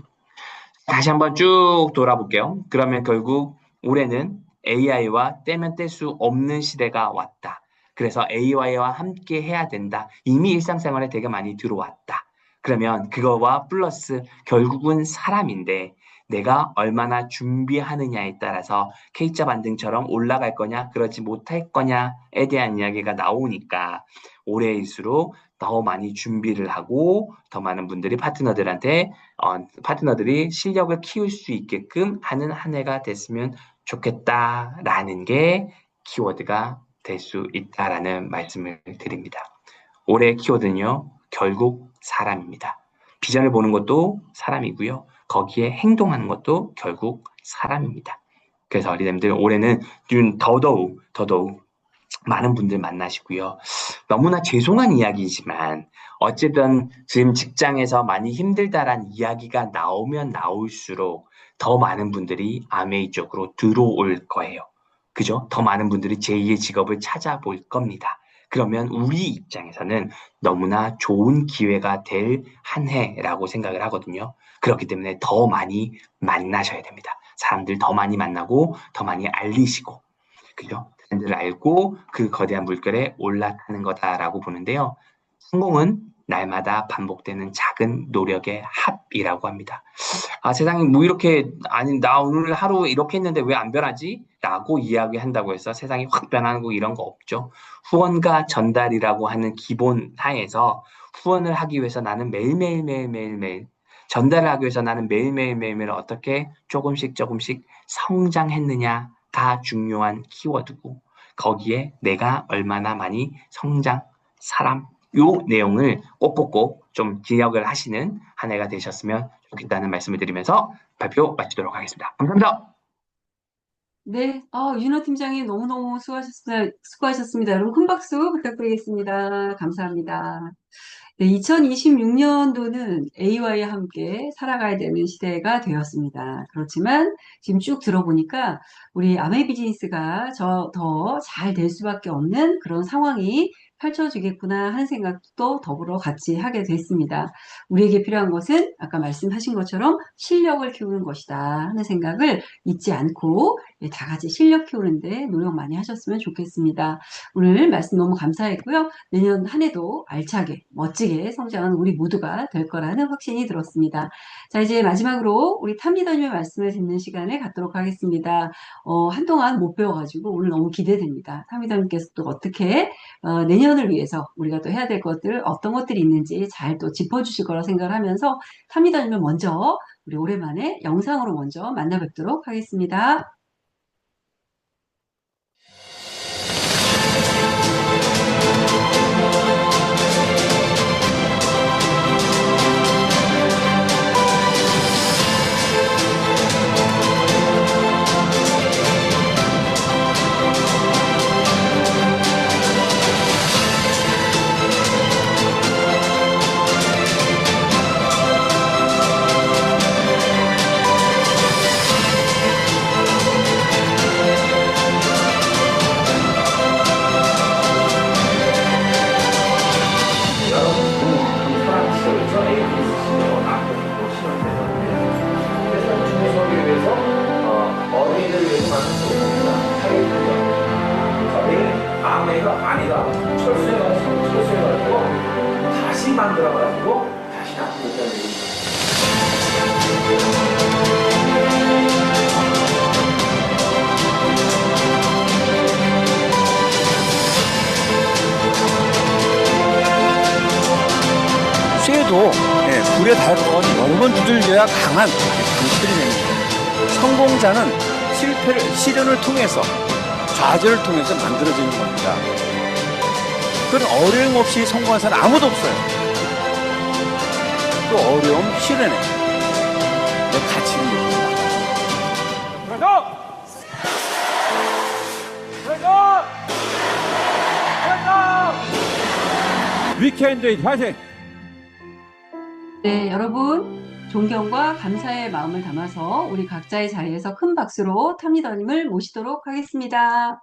다시 한번 쭉 돌아볼게요. 그러면 결국 올해는 AI와 떼면 뗄 수 없는 시대가 왔다. 그래서 AI와 함께 해야 된다. 이미 일상생활에 되게 많이 들어왔다. 그러면 그거와 플러스 결국은 사람인데 내가 얼마나 준비하느냐에 따라서 K자 반등처럼 올라갈 거냐, 그러지 못할 거냐에 대한 이야기가 나오니까 올해일수록 더 많이 준비를 하고 더 많은 분들이 파트너들이 실력을 키울 수 있게끔 하는 한 해가 됐으면 좋겠다라는 게 키워드가 될 수 있다라는 말씀을 드립니다. 올해 키워드는요, 결국 사람입니다. 비전을 보는 것도 사람이고요. 거기에 행동하는 것도 결국 사람입니다. 그래서 어린이들 올해는 더더욱 많은 분들 만나시고요. 너무나 죄송한 이야기이지만 어쨌든 지금 직장에서 많이 힘들다란 이야기가 나오면 나올수록 더 많은 분들이 아메이 쪽으로 들어올 거예요. 그죠? 더 많은 분들이 제2의 직업을 찾아볼 겁니다. 그러면 우리 입장에서는 너무나 좋은 기회가 될 한 해라고 생각을 하거든요. 그렇기 때문에 더 많이 만나셔야 됩니다. 사람들 더 많이 만나고 더 많이 알리시고 그죠? 트렌드를 알고 그 거대한 물결에 올라타는 거다라고 보는데요. 성공은 날마다 반복되는 작은 노력의 합이라고 합니다. 세상이 뭐 이렇게, 아니, 나 오늘 하루 이렇게 했는데 왜 안 변하지? 라고 이야기한다고 해서 세상이 확 변하는 거 이런 거 없죠. 후원과 전달이라고 하는 기본 하에서 후원을 하기 위해서 나는 매일매일 전달을 하기 위해서 나는 매일매일 어떻게 조금씩 성장했느냐가 중요한 키워드고 거기에 내가 얼마나 많이 성장, 사람, 요 내용을 꼭꼭꼭 좀 기억을 하시는 한 해가 되셨으면 좋겠다는 말씀을 드리면서 발표 마치도록 하겠습니다. 감사합니다. 네, 윤호 팀장님 너무너무 수고하셨습니다. 여러분 큰 박수 부탁드리겠습니다. 감사합니다. 네, 2026년도는 A와의 함께 살아가야 되는 시대가 되었습니다. 그렇지만 지금 쭉 들어보니까 우리 아메이 비즈니스가 더 잘 될 수밖에 없는 그런 상황이 펼쳐지겠구나 하는 생각도 더불어 같이 하게 됐습니다. 우리에게 필요한 것은 아까 말씀하신 것처럼 실력을 키우는 것이다 하는 생각을 잊지 않고 다 같이 실력 키우는데 노력 많이 하셨으면 좋겠습니다. 오늘 말씀 너무 감사했고요. 내년 한 해도 알차게 멋지게 성장하는 우리 모두가 될 거라는 확신이 들었습니다. 자, 이제 마지막으로 우리 탐리더님의 말씀을 듣는 시간을 갖도록 하겠습니다. 한동안 못 배워가지고 오늘 너무 기대됩니다. 탐리더님께서 또 어떻게 내년을 위해서 우리가 또 해야 될 것들 어떤 것들이 있는지 잘 또 짚어주실 거라 생각을 하면서 탐리더님을 먼저 우리 오랜만에 영상으로 먼저 만나 뵙도록 하겠습니다. 여러분, 프랑스에서 ABC로 남편으로 시험되는데 그래서 중소기업에 위해서 어린이들을 위해서 만든 프로그램입니다. 타겟이고요. 내일 아내가 아니다. 철수해가지고 다시 만들어가지고 다시 납품했다는 얘기죠. 쇠도 불에 달건 여러 번 두들겨야 강한 강철이 됩니다. 성공자는 시련을 통해서 좌절을 통해서 만들어지는 겁니다. 그런 어려움 없이 성공한 사람 아무도 없어요. 그 어려움 실현에 내 가치를 느낍니다. We can do it. 화이팅! 네, 여러분 존경과 감사의 마음을 담아서 우리 각자의 자리에서 큰 박수로 탐리더님을 모시도록 하겠습니다.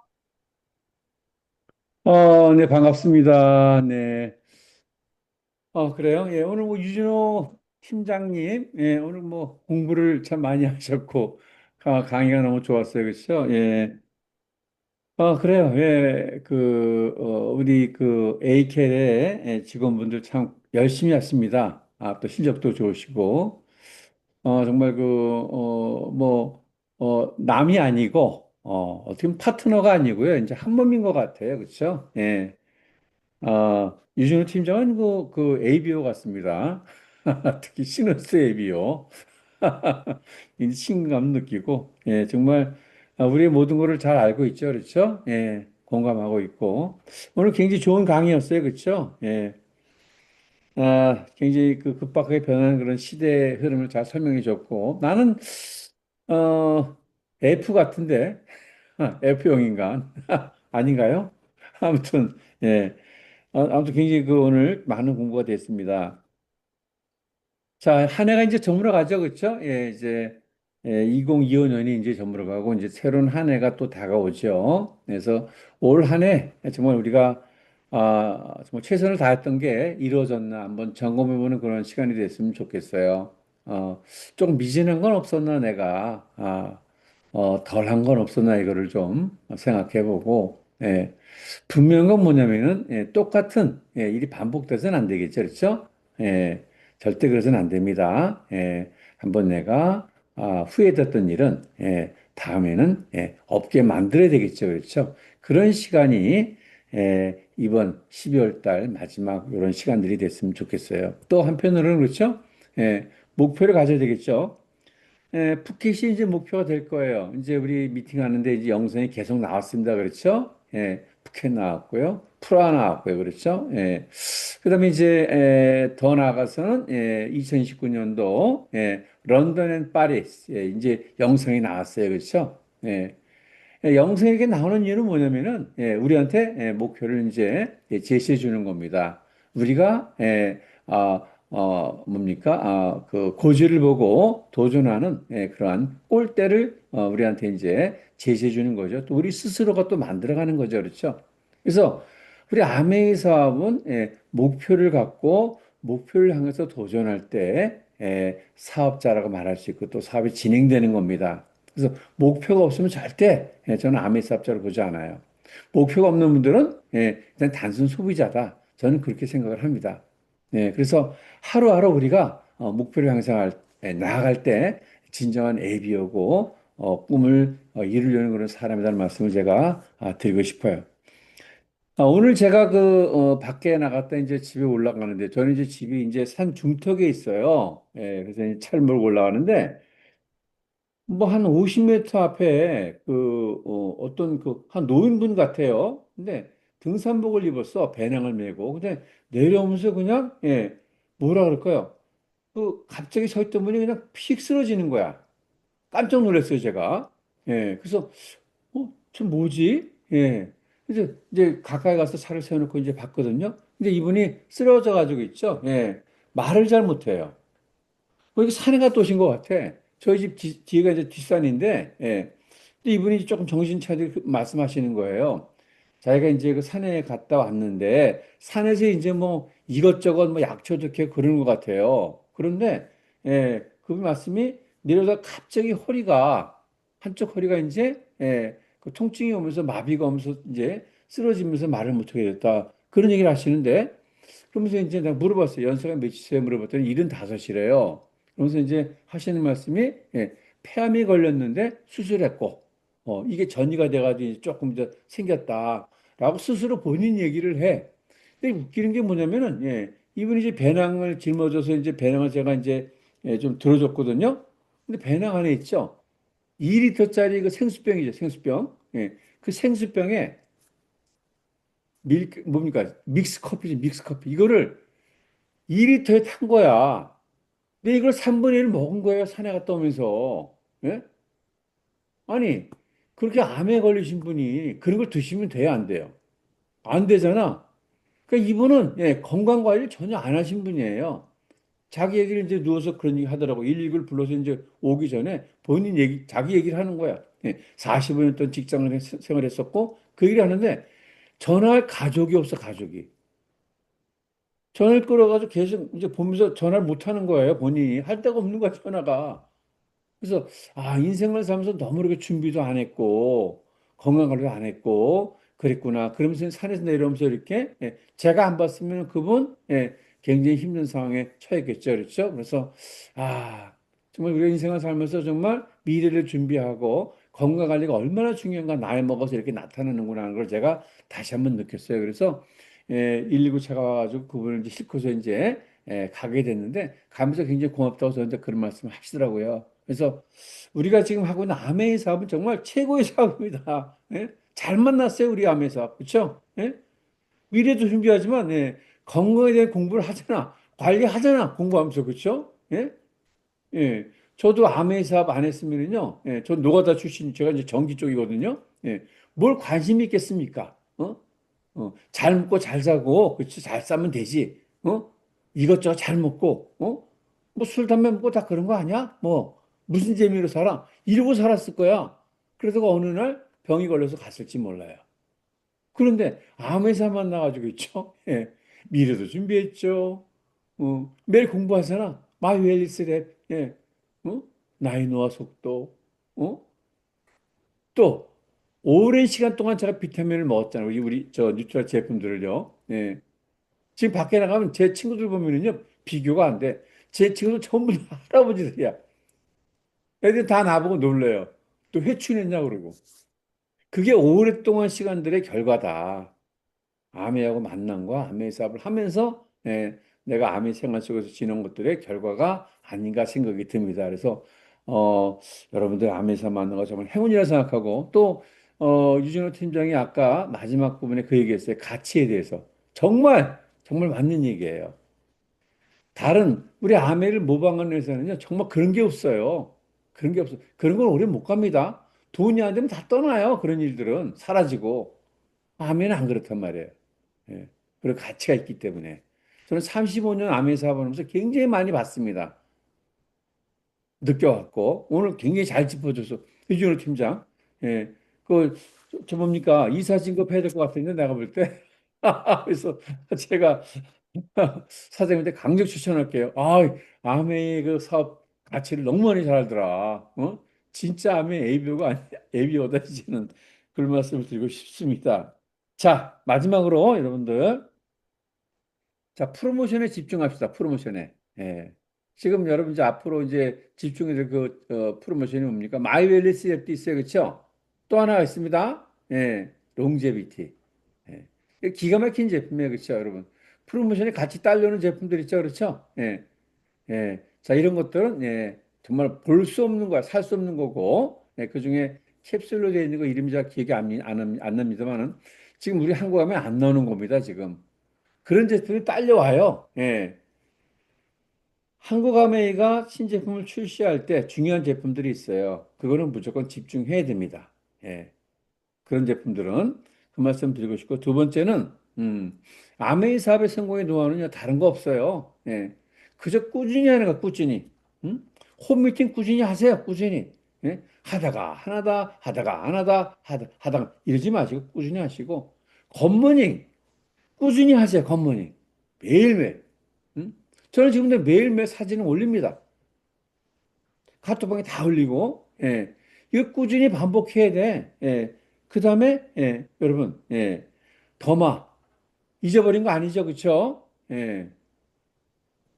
네, 반갑습니다. 네. 그래요? 예, 오늘 뭐 유진호 팀장님, 예, 오늘 뭐 공부를 참 많이 하셨고, 강의가 너무 좋았어요. 그렇죠? 예. 그래요. 예, 우리 에이켈의 직원분들 참 열심히 하십니다. 또 실력도 좋으시고, 정말 남이 아니고, 어떻게 보면 파트너가 아니고요. 이제 한 몸인 것 같아요. 그렇죠? 예. 유진호 팀장은 ABO 같습니다. 특히 시너스 ABO. 이 친근감 느끼고, 예, 정말 우리의 모든 것을 잘 알고 있죠. 그렇죠? 예, 공감하고 있고. 오늘 굉장히 좋은 강의였어요. 그렇죠? 예. 굉장히 급박하게 변하는 그런 시대의 흐름을 잘 설명해 줬고, 나는, 어, F 같은데, F형인가? 아닌가요? 아무튼, 예. 아무튼 굉장히 오늘 많은 공부가 됐습니다. 자, 한 해가 이제 저물어 가죠. 그렇죠? 예, 이제 2025년이 이제 저물어 가고 이제 새로운 한 해가 또 다가오죠. 그래서 올 한 해 정말 우리가 정말 최선을 다했던 게 이루어졌나 한번 점검해 보는 그런 시간이 됐으면 좋겠어요. 조금 미진한 건 없었나 내가 덜한 건 없었나 이거를 좀 생각해 보고 예. 분명한 건 뭐냐면은 똑같은 일이 반복돼서는 안 되겠죠, 그렇죠? 예, 절대 그래서는 안 됩니다. 한번 내가 후회됐던 일은 다음에는 없게 만들어야 되겠죠, 그렇죠? 그런 시간이 이번 12월 달 마지막 이런 시간들이 됐으면 좋겠어요. 또 한편으로는 그렇죠? 목표를 가져야 되겠죠. 푸켓이 이제 목표가 될 거예요. 이제 우리 미팅하는데 이제 영상이 계속 나왔습니다. 그렇죠? 푸켓 나왔고요. 프라 나왔고요. 그렇죠? 그다음에 이제 더 나아가서는 2019년도 런던 앤 파리스 이제 영상이 나왔어요. 그렇죠? 영상이 이렇게 나오는 이유는 뭐냐면은 우리한테 목표를 이제 제시해 주는 겁니다. 우리가 뭡니까? 고지를 보고 도전하는 그러한 꼴대를 우리한테 이제 제시해 주는 거죠. 또 우리 스스로가 또 만들어가는 거죠. 그렇죠? 그래서 우리 아메이 사업은 목표를 갖고 목표를 향해서 도전할 때 사업자라고 말할 수 있고 또 사업이 진행되는 겁니다. 그래서 목표가 없으면 절대 저는 아메이 사업자로 보지 않아요. 목표가 없는 분들은 일단 단순 소비자다. 저는 그렇게 생각을 합니다. 그래서 하루하루 우리가 목표를 향해서 나아갈 때 진정한 애비하고 꿈을 이루려는 그런 사람이라는 말씀을 제가 드리고 싶어요. 오늘 제가 밖에 나갔다 이제 집에 올라가는데, 저는 이제 집이 이제 산 중턱에 있어요. 그래서 이제 차를 몰고 올라가는데, 뭐 한 50m 앞에 어떤 한 노인분 같아요. 근데 등산복을 입었어. 배낭을 메고. 근데 내려오면서 그냥, 뭐라 그럴까요? 갑자기 서 있던 분이 그냥 픽 쓰러지는 거야. 깜짝 놀랐어요, 제가. 그래서 저 뭐지? 그래서 이제 가까이 가서 차를 세워놓고 이제 봤거든요. 근데 이분이 쓰러져 가지고 있죠. 말을 잘 못해요. 이게 산에 갔다 오신 것 같아. 저희 집 뒤가 이제 뒷산인데, 근데 이분이 조금 정신 차리고 말씀하시는 거예요. 자기가 이제 그 산에 갔다 왔는데, 산에서 이제 뭐 이것저것 뭐 약초도 이렇게 그러는 것 같아요. 그런데, 그 말씀이 내려다 갑자기 한쪽 허리가 이제, 그 통증이 오면서 마비가 오면서 이제 쓰러지면서 말을 못하게 됐다. 그런 얘기를 하시는데, 그러면서 이제 내가 물어봤어요. 연세가 몇이세요? 물어봤더니 75이래요. 그러면서 이제 하시는 말씀이 폐암이 걸렸는데 수술했고 이게 전이가 돼가지고 이제 조금 더 생겼다라고 스스로 본인 얘기를 해. 근데 웃기는 게 뭐냐면은 이분이 이제 배낭을 짊어져서 이제 배낭을 제가 이제 좀 들어줬거든요. 근데 배낭 안에 있죠. 2리터짜리 그 생수병이죠, 생수병. 그 생수병에 뭡니까? 믹스 커피지, 믹스 커피. 이거를 2리터에 탄 거야. 근데 이걸 3분의 1 먹은 거예요, 산에 갔다 오면서. 예? 아니, 그렇게 암에 걸리신 분이 그런 걸 드시면 돼요, 안 돼요? 안 되잖아. 그러니까 이분은 건강 관리를 전혀 안 하신 분이에요. 자기 얘기를 이제 누워서 그런 얘기 하더라고. 119를 불러서 이제 오기 전에 본인 얘기, 자기 얘기를 하는 거야. 45년 동안 직장을 생활했었고, 그 얘기를 하는데 전화할 가족이 없어, 가족이. 전화를 끌어가지고 계속 이제 보면서 전화를 못 하는 거예요, 본인이. 할 데가 없는 거야, 전화가. 그래서 인생을 살면서 너무 이렇게 준비도 안 했고 건강 관리도 안 했고 그랬구나. 그러면서 산에서 내려오면서 이렇게 제가 안 봤으면 그분 굉장히 힘든 상황에 처했겠죠. 그렇죠? 그래서 아 정말 우리 인생을 살면서 정말 미래를 준비하고 건강 관리가 얼마나 중요한가 나이 먹어서 이렇게 나타나는구나 하는 걸 제가 다시 한번 느꼈어요. 그래서 119 차가 와가지고 그분을 이제 싣고서 이제 가게 됐는데 가면서 굉장히 고맙다고 저한테 그런 말씀을 하시더라고요. 그래서 우리가 지금 하고 있는 아메이 사업은 정말 최고의 사업입니다. 잘 만났어요, 우리 아메이 사업. 그렇죠? 미래도 준비하지만 건강에 대한 공부를 하잖아. 관리하잖아. 공부하면서. 그렇죠? 저도 아메이 사업 안 했으면요. 저 노가다 출신, 제가 이제 전기 쪽이거든요. 뭘 관심 있겠습니까? 잘 먹고 잘 사고, 그렇지? 잘 싸면 되지. 이것저것 잘 먹고, 뭐 술, 담배 먹고 다 그런 거 아니야? 뭐, 무슨 재미로 살아? 이러고 살았을 거야. 그러다가 어느 날 병이 걸려서 갔을지 몰라요. 그런데 암회사 만나가지고 있죠. 미래도 준비했죠. 매일 공부하잖아. 마이 웰리스 랩. 나이노와 속도. 어? 또, 오랜 시간 동안 제가 비타민을 먹었잖아요. 우리 저 뉴트라 제품들을요. 지금 밖에 나가면 제 친구들 보면은요, 비교가 안 돼. 제 친구들 전부 다 할아버지들이야. 애들 다 나보고 놀래요. 또 회춘했냐 그러고. 그게 오랫동안 시간들의 결과다. 아메하고 만남과 아메 사업을 하면서 내가 아메 생활 속에서 지낸 것들의 결과가 아닌가 생각이 듭니다. 그래서 여러분들 아메 사업 만난 거 정말 행운이라 생각하고 또 유진호 팀장이 아까 마지막 부분에 그 얘기했어요. 가치에 대해서. 정말 정말 맞는 얘기예요. 다른 우리 아메를 모방하는 회사는요 정말 그런 게 없어요. 그런 게 없어. 그런 건 오래 못 갑니다. 돈이 안 되면 다 떠나요. 그런 일들은 사라지고 아메는 안 그렇단 말이에요. 예. 그리고 가치가 있기 때문에 저는 35년 아메 사업하면서 굉장히 많이 봤습니다. 느껴왔고 오늘 굉장히 잘 짚어줘서 유진호 팀장. 예. 그 저 뭡니까 이사 진급해야 될 것 같은데 내가 볼 때. 그래서 제가 사장님한테 강력 추천할게요. 아메이 그 사업 가치를 너무 많이 잘 알더라. 진짜 아메이 ABO가 아니, ABO다 이제는 그런 말씀을 드리고 싶습니다. 자, 마지막으로 여러분들, 자, 프로모션에 집중합시다. 프로모션에. 예. 지금 여러분 이제 앞으로 이제 집중해야 될 그 프로모션이 뭡니까? 마이웰리스 앱도 있어요. 그렇죠? 또 하나가 있습니다. 예. 롱제비티. 예. 이거 기가 막힌 제품이에요. 그렇죠, 여러분? 프로모션에 같이 딸려오는 제품들 있죠. 그렇죠? 예. 예. 자, 이런 것들은 예. 정말 볼 수 없는 거야. 살 수 없는 거고. 예. 그중에 캡슐로 되어 있는 거 이름이 잘 기억이 안 납니다만은 지금 우리 한국 하면 안 나오는 겁니다. 지금. 그런 제품이 딸려와요. 예. 한국아메이가 신제품을 출시할 때 중요한 제품들이 있어요. 그거는 무조건 집중해야 됩니다. 예. 그런 제품들은 그 말씀 드리고 싶고, 두 번째는 아메이 사업의 성공의 노하우는요 다른 거 없어요. 예. 그저 꾸준히 하는 거, 꾸준히. 홈미팅 꾸준히 하세요. 꾸준히. 예. 하다가 하나다, 하다가 하나다, 하다가 이러지 마시고 꾸준히 하시고, 굿모닝 꾸준히 하세요. 굿모닝 매일매일. 음? 저는 지금도 매일매일 사진을 올립니다. 카톡방에 다 올리고, 예. 이거 꾸준히 반복해야 돼. 예. 그 다음에, 예. 여러분, 예. 더마. 잊어버린 거 아니죠. 그쵸? 예.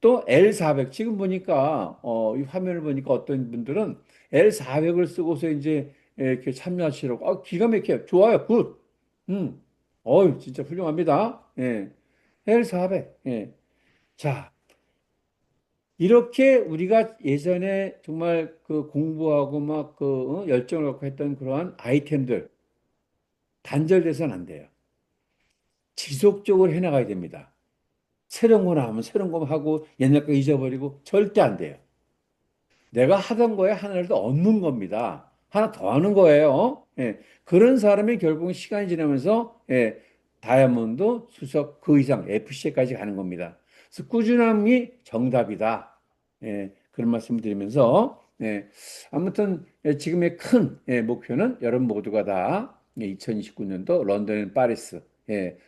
또 L400. 지금 보니까, 이 화면을 보니까 어떤 분들은 L400을 쓰고서 이제 이렇게 참여하시라고. 기가 막혀요. 좋아요. 굿. 음. 진짜 훌륭합니다. 예. L400. 예. 자, 이렇게 우리가 예전에 정말 그 공부하고 막 그 열정을 갖고 했던 그러한 아이템들 단절돼서는 안 돼요. 지속적으로 해나가야 됩니다. 새로운 거 나오면 새로운 거 하고 옛날 거 잊어버리고 절대 안 돼요. 내가 하던 거에 하나를 더 얻는 겁니다. 하나 더 하는 거예요. 예. 그런 사람이 결국은 시간이 지나면서 예, 다이아몬드, 수석, 그 이상 FC까지 가는 겁니다. 그래서 꾸준함이 정답이다. 예, 그런 말씀을 드리면서 예, 아무튼 지금의 큰 목표는 여러분 모두가 다 2029년도 런던 앤 파리스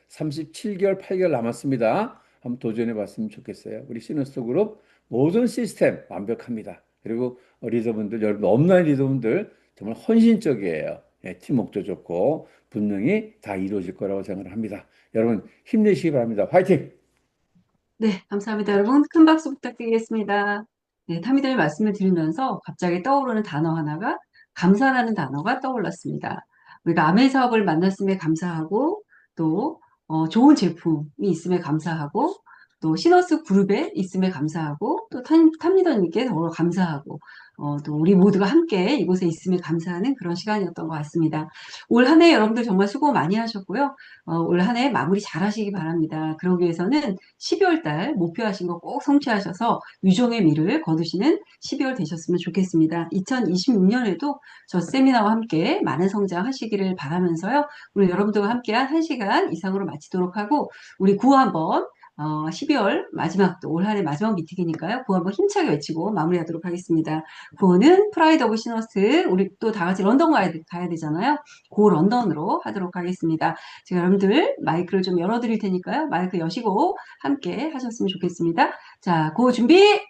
37개월, 8개월 남았습니다. 한번 도전해 봤으면 좋겠어요. 우리 시너스 그룹 모든 시스템 완벽합니다. 그리고 리더분들, 여러분 업라인 리더분들 정말 헌신적이에요. 팀워크도 좋고 분명히 다 이루어질 거라고 생각을 합니다. 여러분 힘내시기 바랍니다. 화이팅! 네, 감사합니다. 여러분, 큰 박수 부탁드리겠습니다. 네, 타미들 말씀을 드리면서 갑자기 떠오르는 단어 하나가 감사라는 단어가 떠올랐습니다. 우리가 아멘 사업을 만났음에 감사하고 또 좋은 제품이 있음에 감사하고 또 시너스 그룹에 있음에 감사하고 또 탑리더님께 더불어 감사하고 또 우리 모두가 함께 이곳에 있음에 감사하는 그런 시간이었던 것 같습니다. 올 한 해 여러분들 정말 수고 많이 하셨고요. 올 한 해 마무리 잘 하시기 바랍니다. 그러기 위해서는 12월 달 목표하신 거 꼭 성취하셔서 유종의 미를 거두시는 12월 되셨으면 좋겠습니다. 2026년에도 저 세미나와 함께 많은 성장하시기를 바라면서요. 우리 여러분들과 함께한 1시간 이상으로 마치도록 하고 우리 구호 한번 12월 마지막 또 올 한 해 마지막 미팅이니까요. 구호 한번 힘차게 외치고 마무리하도록 하겠습니다. 구호는 프라이드 오브 시너스 우리 또 다 같이 런던 가야 되잖아요. 고 런던으로 하도록 하겠습니다. 제가 여러분들 마이크를 좀 열어드릴 테니까요. 마이크 여시고 함께 하셨으면 좋겠습니다. 자, 고 준비!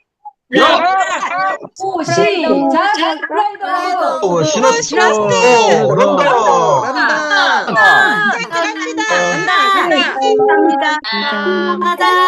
고 시작! 프라이드! 시너스 런던! 갑시다. 감사합니다.